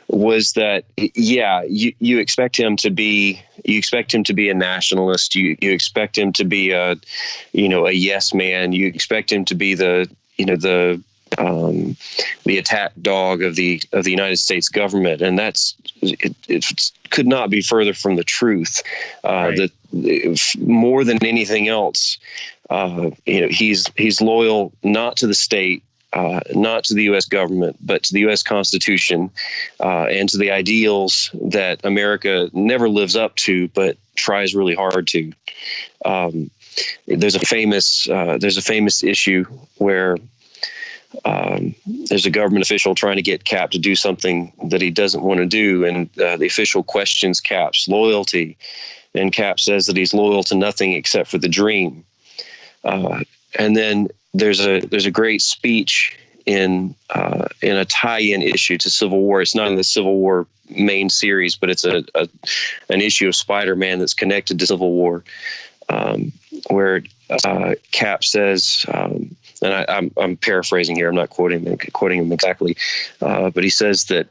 Was that you expect him to be a nationalist, you expect him to be a yes man, you expect him to be the attack dog of the United States government, and it could not be further from the truth. Right. That more than anything else, he's loyal not to the state, not to the U.S. government, but to the U.S. Constitution and to the ideals that America never lives up to, but tries really hard to. There's a famous issue where there's a government official trying to get Cap to do something that he doesn't want to do, and the official questions Cap's loyalty, and Cap says that he's loyal to nothing except for the dream. And then there's a great speech in a tie-in issue to Civil War. It's not in the Civil War main series, but it's an issue of Spider-Man that's connected to Civil War, where Cap says, and I'm paraphrasing here, I'm not quoting him exactly, but he says that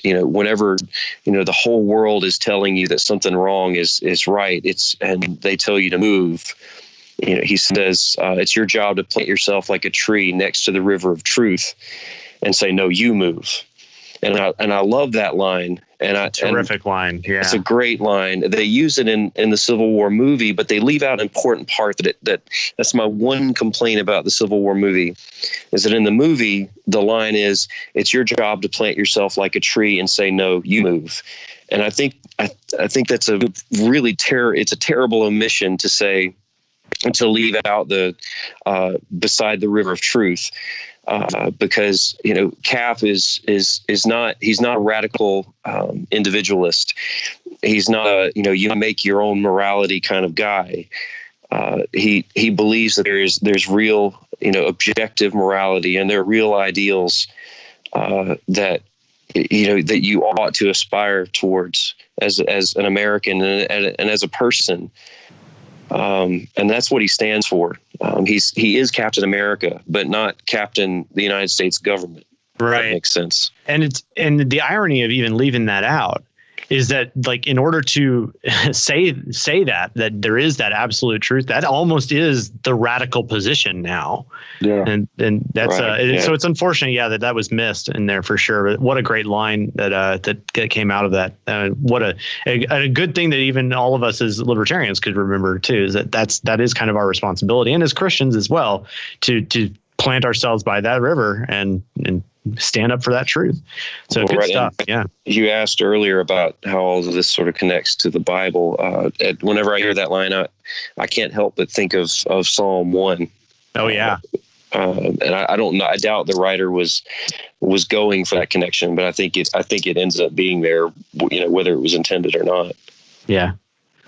whenever the whole world is telling you that something wrong is right, and they tell you to move. He says, it's your job to plant yourself like a tree next to the river of truth and say, no, you move. And I love that line. Terrific line. Yeah. It's a great line. They use it in the Civil War movie, but they leave out an important part that's my one complaint about the Civil War movie, is that in the movie, the line is, it's your job to plant yourself like a tree and say, no, you move. And I think that's a really it's a terrible omission to say, to leave out the beside the river of truth, because Cap he's not a radical individualist. He's not a you make your own morality kind of guy. He believes that there's real objective morality, and there are real ideals that you ought to aspire towards as an American and as a person. And that's what he stands for. He is Captain America, but not Captain the United States government. Right. That makes sense. And the irony of even leaving that out is that, like, in order to say that there is that absolute truth, that almost is the radical position now. Yeah. And that's right. So it's unfortunate, that was missed in there for sure. But what a great line that came out of that. What a good thing that even all of us as libertarians could remember too, is that is kind of our responsibility, and as Christians as well, to plant ourselves by that river and stand up for that truth. So good stuff. Yeah. You asked earlier about how all of this sort of connects to the Bible. Whenever I hear that line, I can't help but think of Psalm 1. Oh yeah. And I don't know. I doubt the writer was going for that connection, but I think it ends up being there, whether it was intended or not. Yeah,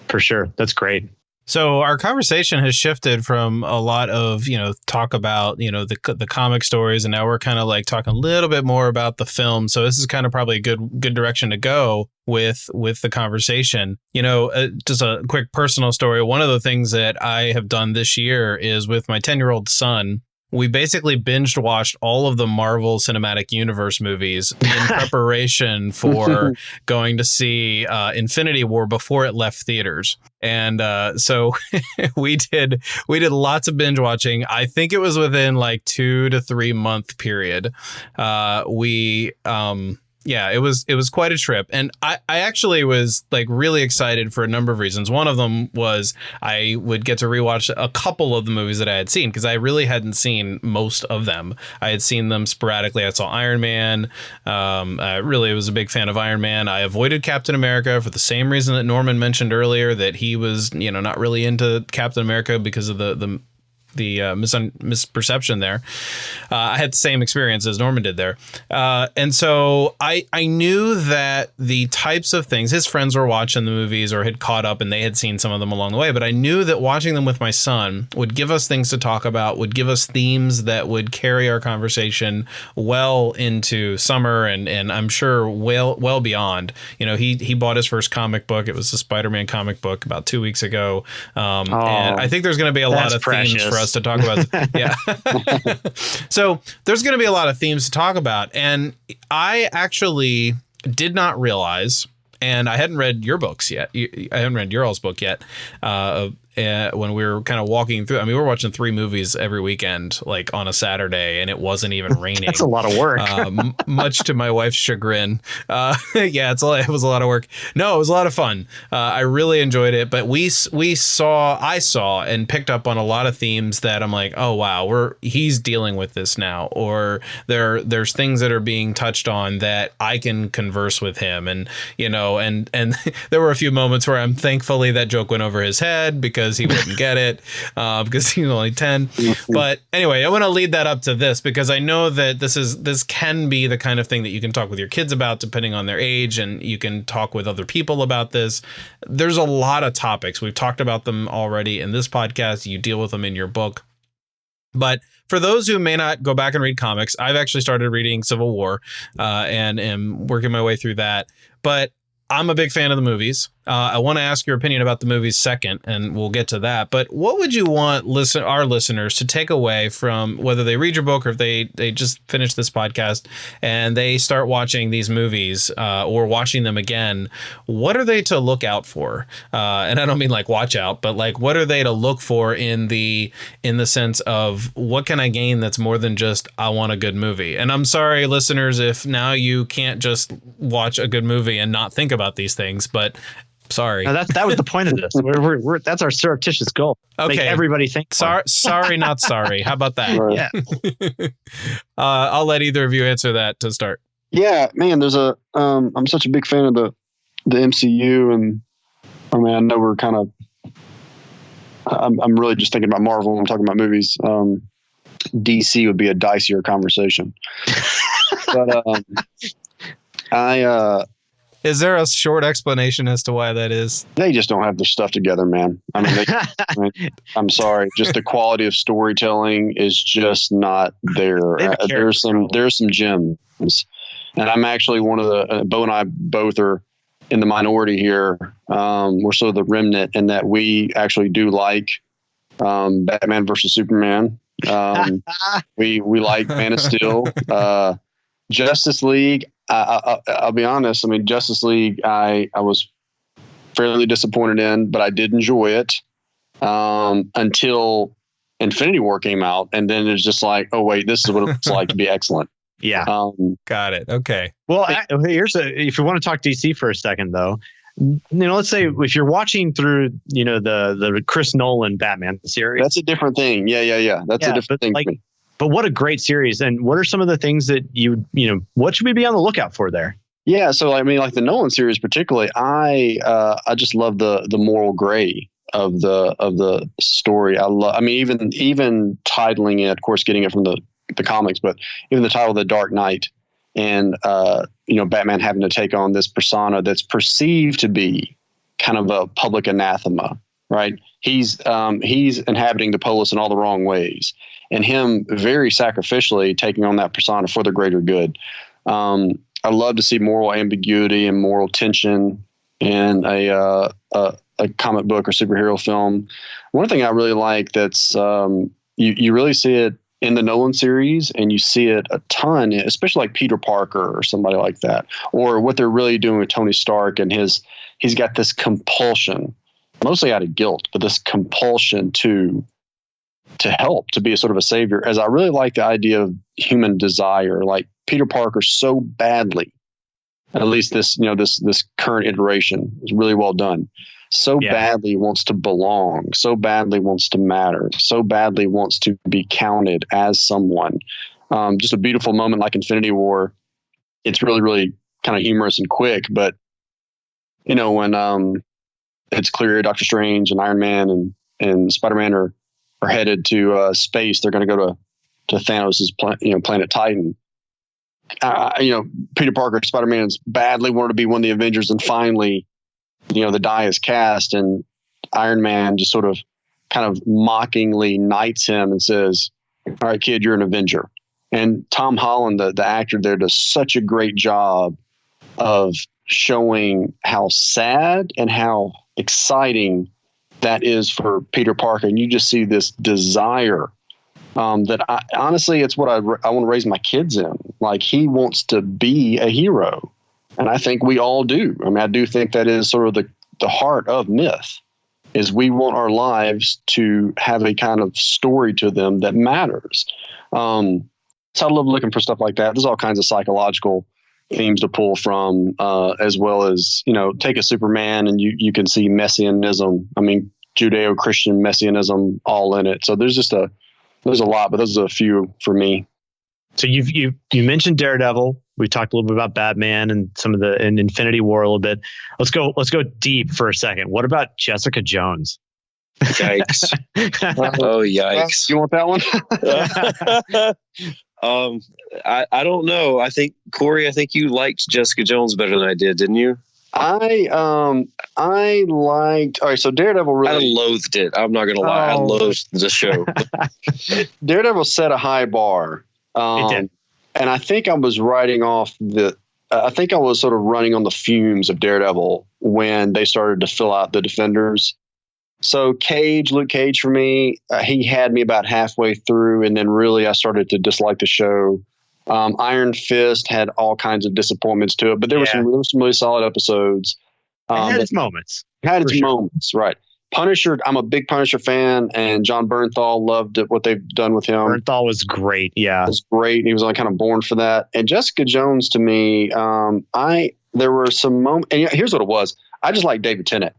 for sure. That's great. So our conversation has shifted from a lot of, talk about, the comic stories, and now we're kind of like talking a little bit more about the film. So this is kind of probably a good direction to go with the conversation. Just a quick personal story. One of the things that I have done this year is with my 10-year-old son. We basically binged watched all of the Marvel Cinematic Universe movies in preparation for going to see Infinity War before it left theaters. And so we did lots of binge watching. I think it was within like 2 to 3 month period. It was quite a trip. And I actually was like really excited for a number of reasons. One of them was I would get to rewatch a couple of the movies that I had seen, because I really hadn't seen most of them. I had seen them sporadically. I saw Iron Man. I really was a big fan of Iron Man. I avoided Captain America for the same reason that Norman mentioned earlier, that he was, not really into Captain America because of the misperception there. I had the same experience as Norman did there. And so I knew that the types of things, his friends were watching the movies or had caught up and they had seen some of them along the way, but I knew that watching them with my son would give us things to talk about, would give us themes that would carry our conversation well into summer and I'm sure well beyond. You know, he bought his first comic book. It was the Spider-Man comic book about 2 weeks ago. And I think there's going to be a lot of themes for us to talk about. Yeah. So there's going to be a lot of themes to talk about. And I actually did not realize, and I hadn't read your books yet. I hadn't read your all's book yet. When we were kind of walking through, I mean, we were watching 3 movies every weekend, like on a Saturday, and it wasn't even raining. That's a lot of work. Much to my wife's chagrin. Yeah, it was a lot of work. No, it was a lot of fun. I really enjoyed it. But I saw and picked up on a lot of themes that I'm like, oh wow, he's dealing with this now, or there's things that are being touched on that I can converse with him, and you know, and there were a few moments where I'm thankfully that joke went over his head because he wouldn't get it because he was only 10. But anyway, I want to lead that up to this because I know that this can be the kind of thing that you can talk with your kids about depending on their age, and you can talk with other people about this. There's a lot of topics. We've talked about them already in this podcast. You deal with them in your book. But for those who may not go back and read comics, I've actually started reading Civil War and am working my way through that. But I'm a big fan of the movies. I want to ask your opinion about the movies second, and we'll get to that. But what would you want our listeners to take away from whether they read your book or if they just finish this podcast and they start watching these movies or watching them again? What are they to look out for? And I don't mean like watch out, but like what are they to look for in the sense of what can I gain that's more than just I want a good movie? And I'm sorry, listeners, if now you can't just watch a good movie and not think about these things, but sorry. No, that was the point of this. We're that's our surreptitious goal. Okay. Make everybody think. Sorry, not sorry. How about that? Right. Yeah. I'll let either of you answer that to start. Yeah, man, there's I'm such a big fan of the MCU, and I mean, I know we're kind of, I'm really just thinking about Marvel when I'm talking about movies. DC would be a dicier conversation. But is there a short explanation as to why that is? They just don't have their stuff together, man. I mean, I'm sorry. Just the quality of storytelling is just not there. There's some gems, and I'm actually one of the. Bo and I both are in the minority here. We're sort of the remnant in that we actually do like Batman versus Superman. We like Man of Steel, Justice League. I'll be honest. I mean, Justice League, I was fairly disappointed in, but I did enjoy it until Infinity War came out, and then it's just like, oh wait, this is what it's like to be excellent. Yeah, got it. Okay. Well, if you want to talk DC for a second, though, let's say if you're watching through, the Chris Nolan Batman series, that's a different thing. Yeah. That's a different thing. Like, but what a great series. And what are some of the things that what should we be on the lookout for there? Yeah. So, I mean, like the Nolan series, particularly, I just love the moral gray of the story. I mean, even titling it, of course, getting it from the comics, but even the title, The Dark Knight, and, Batman having to take on this persona that's perceived to be kind of a public anathema, right? He's inhabiting the polis in all the wrong ways, and him very sacrificially taking on that persona for the greater good. I love to see moral ambiguity and moral tension in a comic book or superhero film. One thing I really like that's you really see it in the Nolan series, and you see it a ton, especially like Peter Parker or somebody like that, or what they're really doing with Tony Stark, and he's got this compulsion, mostly out of guilt, but this compulsion to help, to be a sort of a savior. As I really like the idea of human desire, like Peter Parker so badly, at least this current iteration is really well done. So badly wants to belong, so badly wants to matter, so badly wants to be counted as someone. Just a beautiful moment like Infinity War. It's really, really kind of humorous and quick, but when it's clear Doctor Strange and Iron Man and Spider-Man are are headed to space. They're going to go to Thanos' planet Titan. Peter Parker, Spider-Man's badly wanted to be one of the Avengers, and finally, the die is cast, and Iron Man just sort of kind of mockingly knights him and says, "All right, kid, you're an Avenger." And Tom Holland, the actor there, does such a great job of showing how sad and how exciting that is for Peter Parker. And you just see this desire that honestly, it's what I want to raise my kids in. Like, he wants to be a hero. And I think we all do. I mean, I do think that is sort of the heart of myth, is we want our lives to have a kind of story to them that matters. So I love looking for stuff like that. There's all kinds of psychological themes to pull from, as well as, take a Superman and you can see messianism. I mean, Judeo-Christian messianism all in it. So there's a lot, but those are a few for me. So you mentioned Daredevil. We talked a little bit about Batman and in Infinity War a little bit. Let's go deep for a second. What about Jessica Jones? Yikes. Oh, yikes. You want that one? I don't know. I think, Corey, you liked Jessica Jones better than I did, didn't you? I liked. All right, so Daredevil really. I loathed it. I'm not gonna lie. I loathed the show. Daredevil set a high bar. It did. And I think I was writing off I think I was sort of running on the fumes of Daredevil when they started to fill out the Defenders. So Luke Cage for me, he had me about halfway through, and then really I started to dislike the show. Iron Fist had all kinds of disappointments to it, but there were some really solid episodes. It had its moments. Moments, right. Punisher, I'm a big Punisher fan, and John Bernthal loved what they've done with him. Bernthal was great, yeah. It was great. He was only kind of born for that. And Jessica Jones, to me, there were some moments, and here's what it was. I just like David Tennant.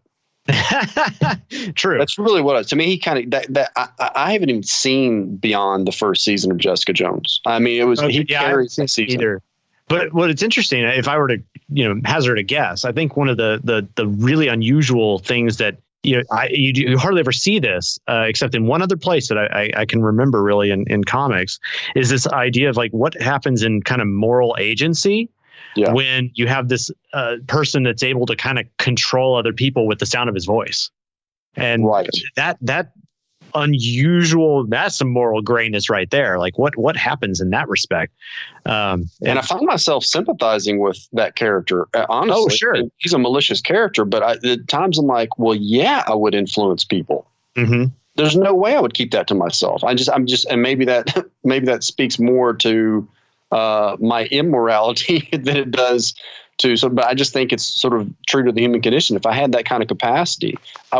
True. That's really what it was. To me, he kind of I haven't even seen beyond the first season of Jessica Jones. I mean, it was he carried the season. Either. But what it's interesting, if I were to hazard a guess, I think one of the really unusual things that you hardly ever see this, except in one other place that I can remember really in comics, is this idea of like what happens in kind of moral agency. Yeah. When you have this person that's able to kind of control other people with the sound of his voice. And right. that unusual, that's some moral grayness right there. Like what happens in that respect? And I find myself sympathizing with that character. Honestly, oh, sure. He's a malicious character, but at times I'm like, well, yeah, I would influence people. Mm-hmm. There's no way I would keep that to myself. And maybe that speaks more to my immorality than it does but I just think it's sort of true to the human condition. If I had that kind of capacity, I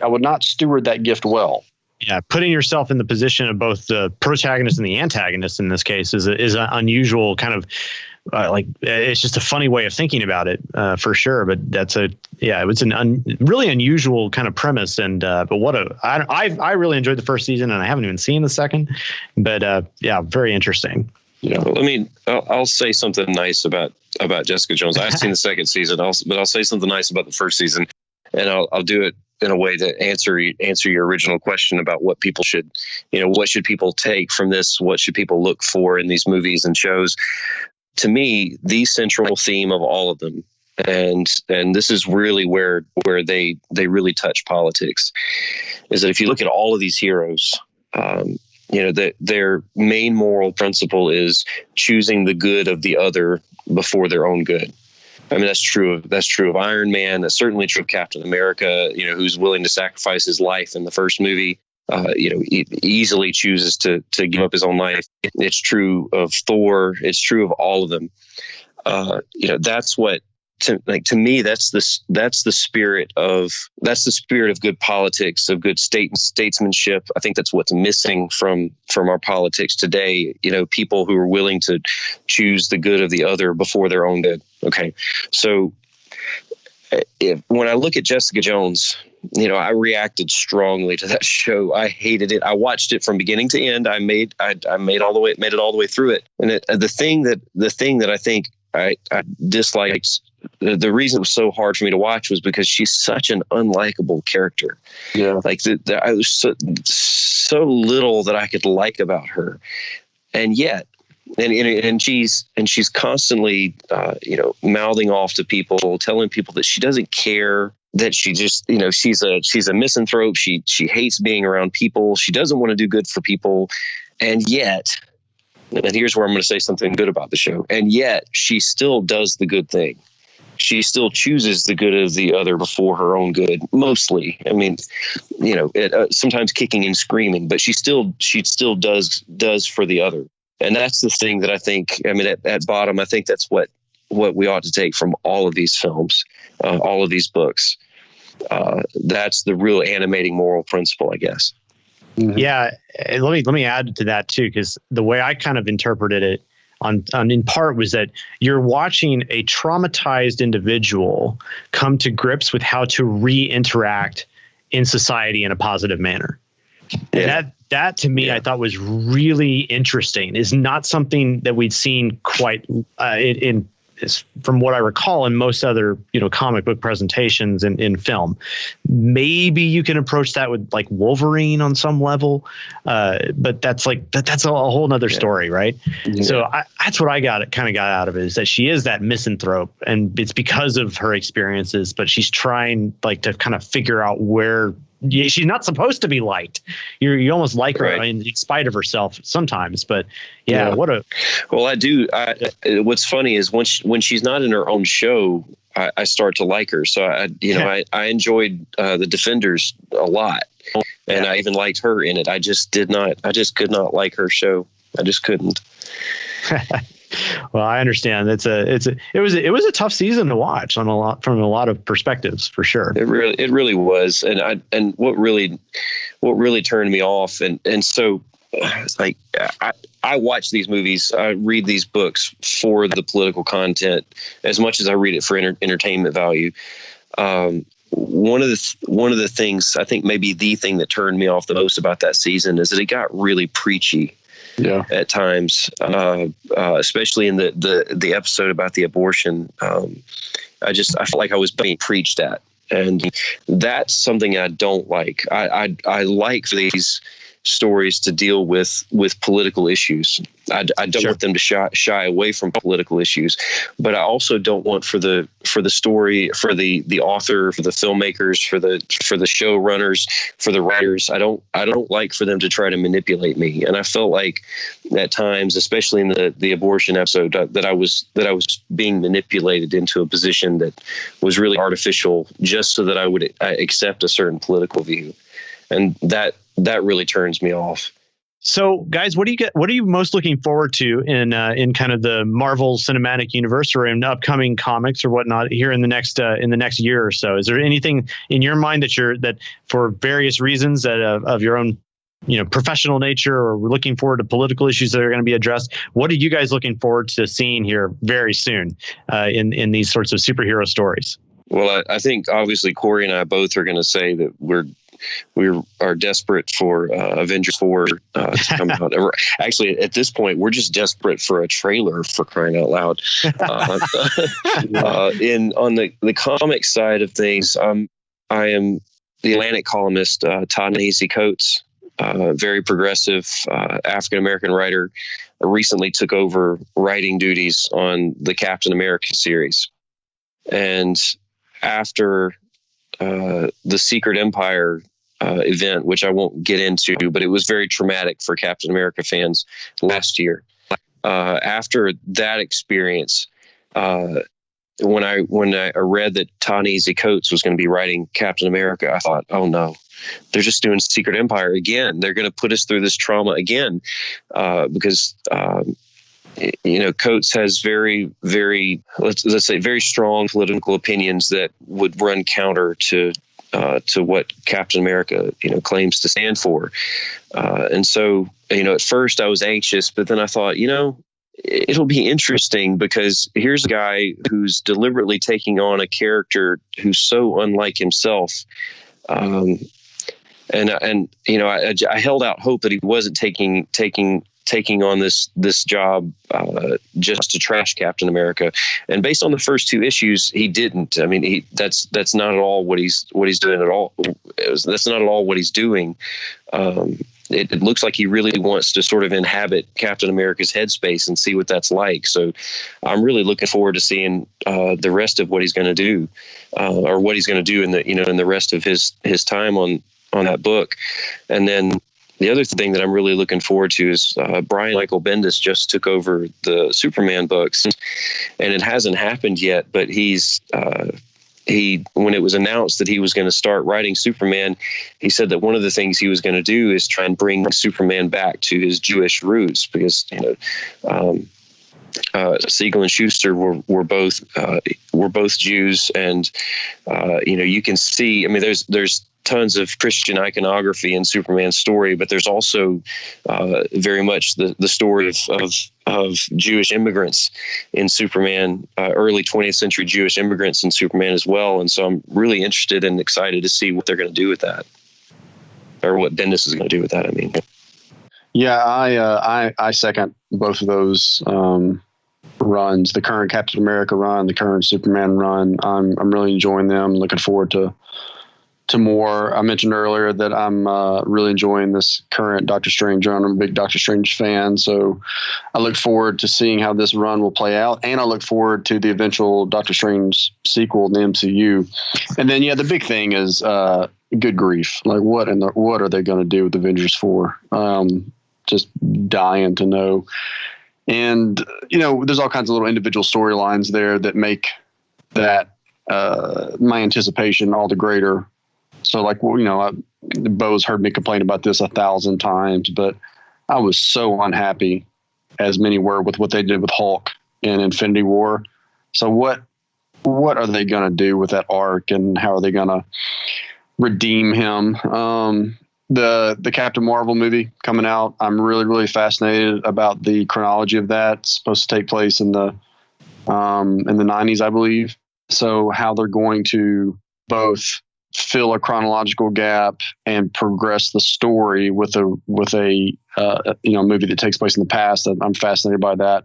would not steward that gift well. Yeah, putting yourself in the position of both the protagonist and the antagonist in this case is an unusual kind of it's just a funny way of thinking about it for sure. But it was really unusual kind of premise. And but I really enjoyed the first season, and I haven't even seen the second. But very interesting. Yeah, well, I mean, I'll say something nice about Jessica Jones. I've seen the second season, but I'll say something nice about the first season, and I'll do it in a way to answer your original question about what people should, what should people take from this? What should people look for in these movies and shows? To me, the central theme of all of them, and this is really where they really touch politics, is that if you look at all of these heroes, that their main moral principle is choosing the good of the other before their own good. I mean, that's true of Iron Man. That's certainly true of Captain America, who's willing to sacrifice his life in the first movie. He easily chooses to give up his own life. It's true of Thor. It's true of all of them. That's what, to me, that's the spirit of good politics, of good statesmanship. I think that's what's missing from our politics today. People who are willing to choose the good of the other before their own good. Okay, so when I look at Jessica Jones, I reacted strongly to that show. I hated it. I watched it from beginning to end. I made it all the way through it. And the thing that I think I disliked the reason it was so hard for me to watch was because she's such an unlikable character. Yeah. Like I was so little that I could like about her. And yet, and she's constantly, mouthing off to people, telling people that she doesn't care, that she just, she's a misanthrope. She hates being around people. She doesn't want to do good for people. And yet, and here's where I'm going to say something good about the show. And yet she still does the good thing. She still chooses the good of the other before her own good, mostly. I mean, sometimes kicking and screaming, but she still does for the other. And that's the thing that I think, at bottom, I think that's what we ought to take from all of these films, all of these books. That's the real animating moral principle, I guess. Mm-hmm. Yeah. Let me add to that too, because the way I kind of interpreted it on in part was that you're watching a traumatized individual come to grips with how to re-interact in society in a positive manner. Yeah. And that to me, I thought was really interesting. Is not something that we'd seen quite in from what I recall in most other, comic book presentations and in film. Maybe you can approach that with like Wolverine on some level, but that's a whole nother story, right? Yeah. So that's what I got out of it, is that she is that misanthrope, and it's because of her experiences, but she's trying to kind of figure out where she's not supposed to be liked. You almost like her in spite of herself sometimes, but well, I do. What's funny is when she's not in her own show, I start to like her. So I enjoyed the Defenders a lot, and I even liked her in it. I just could not like her show. I just couldn't. Well, I understand. It was a tough season to watch from a lot of perspectives, for sure. It really was. And what really turned me off. And so like I watch these movies, I read these books for the political content as much as I read it for entertainment value. One of the things, I think maybe the thing that turned me off the most about that season is that it got really preachy. Yeah. At times, especially in the episode about the abortion, I felt like I was being preached at, and that's something I don't like. I like these stories to deal with political issues. I don't want them to shy away from political issues, but I also don't want for the story, for the author, for the filmmakers, for the showrunners, for the writers. I don't like for them to try to manipulate me. And I felt like at times, especially in the abortion episode, that I was being manipulated into a position that was really artificial, just so that I would accept a certain political view, and that really turns me off. So, guys, what are you most looking forward to in kind of the Marvel Cinematic Universe or in upcoming comics or whatnot here in the next year or so? Is there anything in your mind that for various reasons of your own professional nature, or looking forward to political issues that are going to be addressed? What are you guys looking forward to seeing here very soon in these sorts of superhero stories? Well, I think obviously Corey and I both are going to say that we are desperate for Avengers 4 to come out. Actually, at this point, we're just desperate for a trailer, for crying out loud. On the comic side of things, I am the Atlantic columnist Ta-Nehisi Coates, very progressive African-American writer, recently took over writing duties on the Captain America series. And after the Secret Empire event, which I won't get into, but it was very traumatic for Captain America fans last year. After that experience, when I read that Ta-Nehisi Coates was going to be writing Captain America, I thought, oh no, they're just doing Secret Empire again. They're going to put us through this trauma again, because Coates has very, very, let's say, very strong political opinions that would run counter to what Captain America, claims to stand for. And so, at first I was anxious, but then I thought, it'll be interesting, because here's a guy who's deliberately taking on a character who's so unlike himself. I held out hope that he wasn't taking taking on this job just to trash Captain America. And based on the first 2 issues, he didn't. I mean, that's not at all what he's doing at all. That's not at all what he's doing. It looks like he really wants to sort of inhabit Captain America's headspace and see what that's like. So I'm really looking forward to seeing the rest of what he's going to do, or what he's going to do in the rest of his time on that book. And then the other thing that I'm really looking forward to is Brian Michael Bendis just took over the Superman books, and it hasn't happened yet, but when it was announced that he was going to start writing Superman, he said that one of the things he was going to do is try and bring Superman back to his Jewish roots, because Siegel and Schuster were both Jews, and you can see. I mean, there's tons of Christian iconography in Superman's story, but there's also very much the story of Jewish immigrants in Superman, early 20th century Jewish immigrants in Superman as well. And so I'm really interested and excited to see what they're going to do with that, or what Bendis is going to do with that. I mean, yeah, I second both of those runs, the current Captain America run, the current Superman run. I'm really enjoying them. Looking forward to more. I mentioned earlier that I'm really enjoying this current Doctor Strange run. I'm a big Doctor Strange fan, so I look forward to seeing how this run will play out, and I look forward to the eventual Doctor Strange sequel in the MCU. And then, the big thing is, good grief, like what are they going to do with Avengers 4? Just dying to know. And there's all kinds of little individual storylines there that make that my anticipation all the greater. So, like, Bo's heard me complain about this 1,000 times, but I was so unhappy, as many were, with what they did with Hulk in Infinity War. So what are they going to do with that arc, and how are they going to redeem him? The Captain Marvel movie coming out, I'm really, really fascinated about the chronology of that. It's supposed to take place in the 90s, I believe. So how they're going to both fill a chronological gap and progress the story with a movie that takes place in the past. I'm fascinated by that.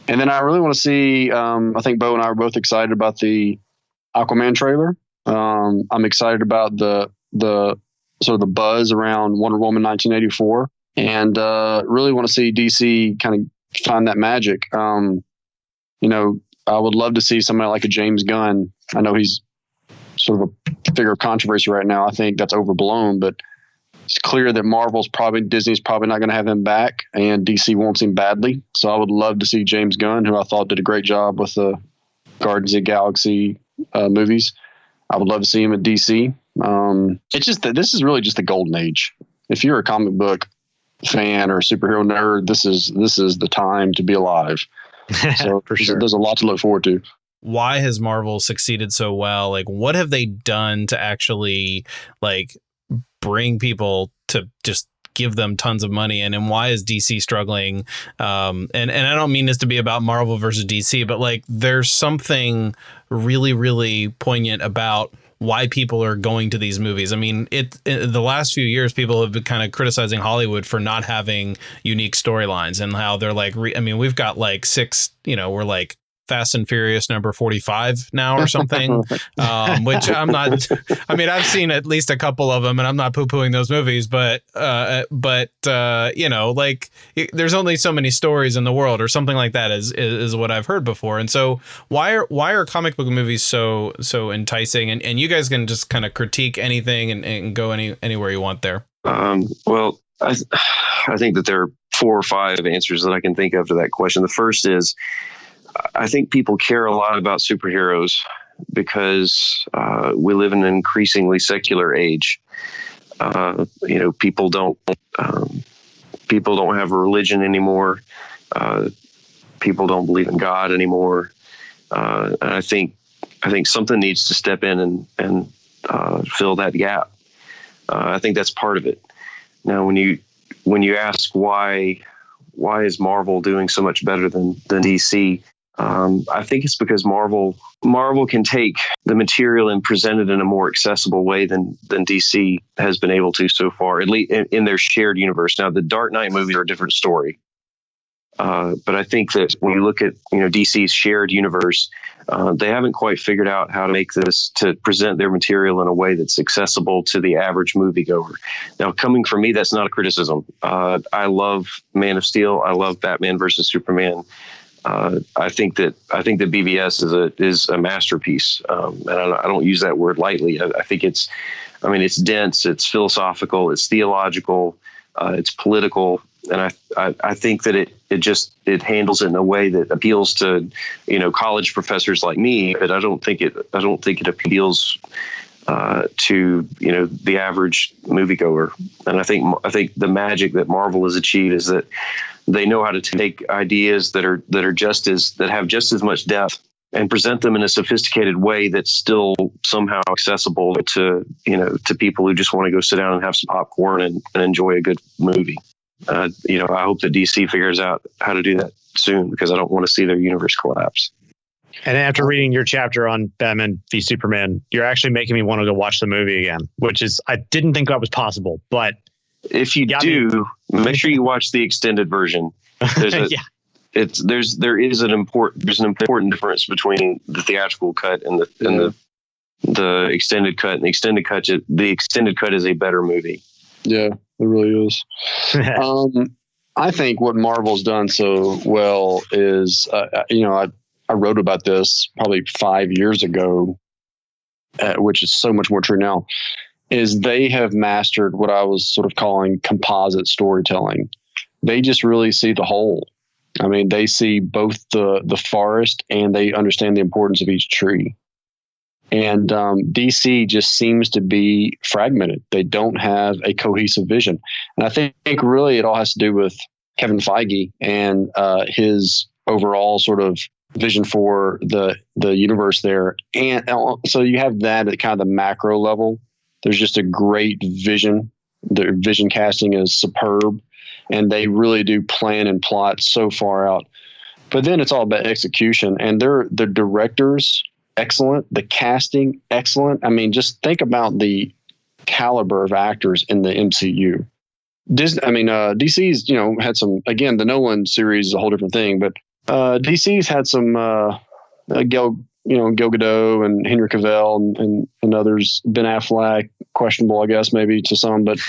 And then I really want to see, I think Bo and I were both excited about the Aquaman trailer. I'm excited about the sort of the buzz around Wonder Woman 1984, and really want to see DC kind of find that magic. I would love to see somebody like a James Gunn. I know he's sort of a figure of controversy right now. I think that's overblown, but it's clear that Disney's probably not going to have him back, and DC wants him badly. So I would love to see James Gunn, who I thought did a great job with the Guardians of the Galaxy movies. I would love to see him at DC. It's just that this is really just the golden age. If you're a comic book fan or a superhero nerd, this is the time to be alive. So For sure. There's a lot to look forward to. Why has Marvel succeeded so well? Like, what have they done to actually bring people to just give them tons of money? And why is DC struggling? And I don't mean this to be about Marvel versus DC, but there's something really, really poignant about why people are going to these movies. I mean, in the last few years, people have been kind of criticizing Hollywood for not having unique storylines, and how they're we've got 6, we're Fast and Furious number 45 now or something, which I'm not. I mean, I've seen at least a couple of them, and I'm not poo-pooing those movies, but there's only so many stories in the world, or something like that is what I've heard before. And so why are comic book movies so enticing? And you guys can just kind of critique anything and go anywhere you want there. Well, I think that there are 4 or 5 answers that I can think of to that question. The first is, I think people care a lot about superheroes because we live in an increasingly secular age. People don't have a religion anymore. People don't believe in God anymore. And I think something needs to step in and fill that gap. I think that's part of it. Now, when you ask why is Marvel doing so much better than DC? I think it's because Marvel can take the material and present it in a more accessible way than DC has been able to so far, at least in their shared universe. Now, the Dark Knight movies are a different story. But I think that when you look at DC's shared universe, they haven't quite figured out how to make this, to present their material in a way that's accessible to the average moviegoer. Now, coming from me, that's not a criticism. I love Man of Steel. I love Batman versus Superman. I think that BVS is a masterpiece, and I don't use that word lightly. I think it's dense, it's philosophical, it's theological, it's political. And I think that it handles it in a way that appeals to, college professors like me, but I don't think it appeals to, the average moviegoer. And I think the magic that Marvel has achieved is that they know how to take ideas that have just as much depth and present them in a sophisticated way that's still somehow accessible to people who just want to go sit down and have some popcorn and enjoy a good movie. I hope that DC figures out how to do that soon, because I don't want to see their universe collapse. And after reading your chapter on Batman v Superman, you're actually making me want to go watch the movie again, which is, I didn't think that was possible. But if you do, make sure you watch the extended version. There's an important difference between the theatrical cut and the extended cut. And the extended cut is a better movie. Yeah, it really is. I think what Marvel's done so well is, I wrote about this probably 5 years ago, which is so much more true now, is they have mastered what I was sort of calling composite storytelling. They just really see the whole. I mean, they see both the forest, and they understand the importance of each tree. And DC just seems to be fragmented. They don't have a cohesive vision. And I think really it all has to do with Kevin Feige and his overall sort of vision for the universe there. And so you have that at kind of the macro level. There's just a great vision. Their vision casting is superb, and they really do plan and plot so far out. But then it's all about execution, and the directors, excellent. The casting, excellent. I mean, just think about the caliber of actors in the MCU. DC's, had some, again, the Nolan series is a whole different thing, but DC's had some Gal Gadot and Henry Cavill and others. Ben Affleck, questionable, I guess, maybe to some, but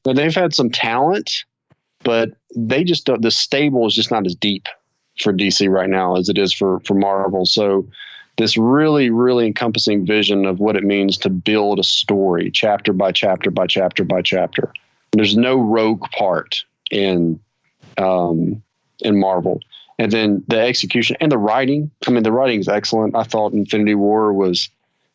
they've had some talent, but they just the stable is just not as deep for DC right now as it is for Marvel. So this really, really encompassing vision of what it means to build a story chapter by chapter by chapter by chapter. There's no rogue part in Marvel. And then the execution and the writing. I mean, the writing is excellent. I thought Infinity War was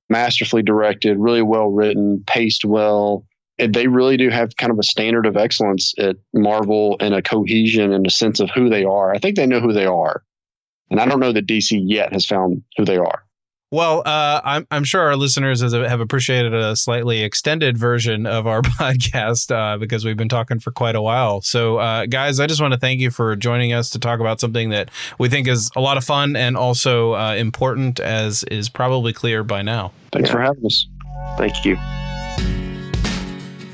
masterfully directed, really well written, paced well. And they really do have kind of a standard of excellence at Marvel, and a cohesion and a sense of who they are. I think they know who they are. And I don't know that DC yet has found who they are. Well, I'm sure our listeners have appreciated a slightly extended version of our podcast because we've been talking for quite a while. So, guys, I just want to thank you for joining us to talk about something that we think is a lot of fun and also important, as is probably clear by now. Thanks for having us. Thank you.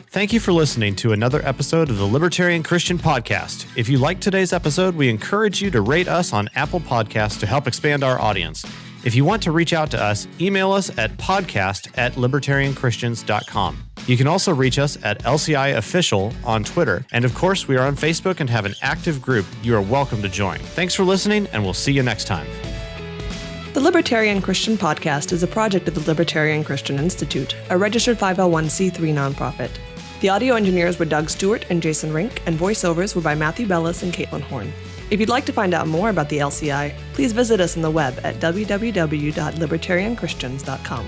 Thank you for listening to another episode of the Libertarian Christian Podcast. If you liked today's episode, we encourage you to rate us on Apple Podcasts to help expand our audience. If you want to reach out to us, email us at podcast@libertarianchristians.com. You can also reach us at LCI Official on Twitter. And of course, we are on Facebook and have an active group you are welcome to join. Thanks for listening, and we'll see you next time. The Libertarian Christian Podcast is a project of the Libertarian Christian Institute, a registered 501c3 nonprofit. The audio engineers were Doug Stewart and Jason Rink, and voiceovers were by Matthew Bellis and Caitlin Horn. If you'd like to find out more about the LCI, please visit us on the web at www.libertarianchristians.com.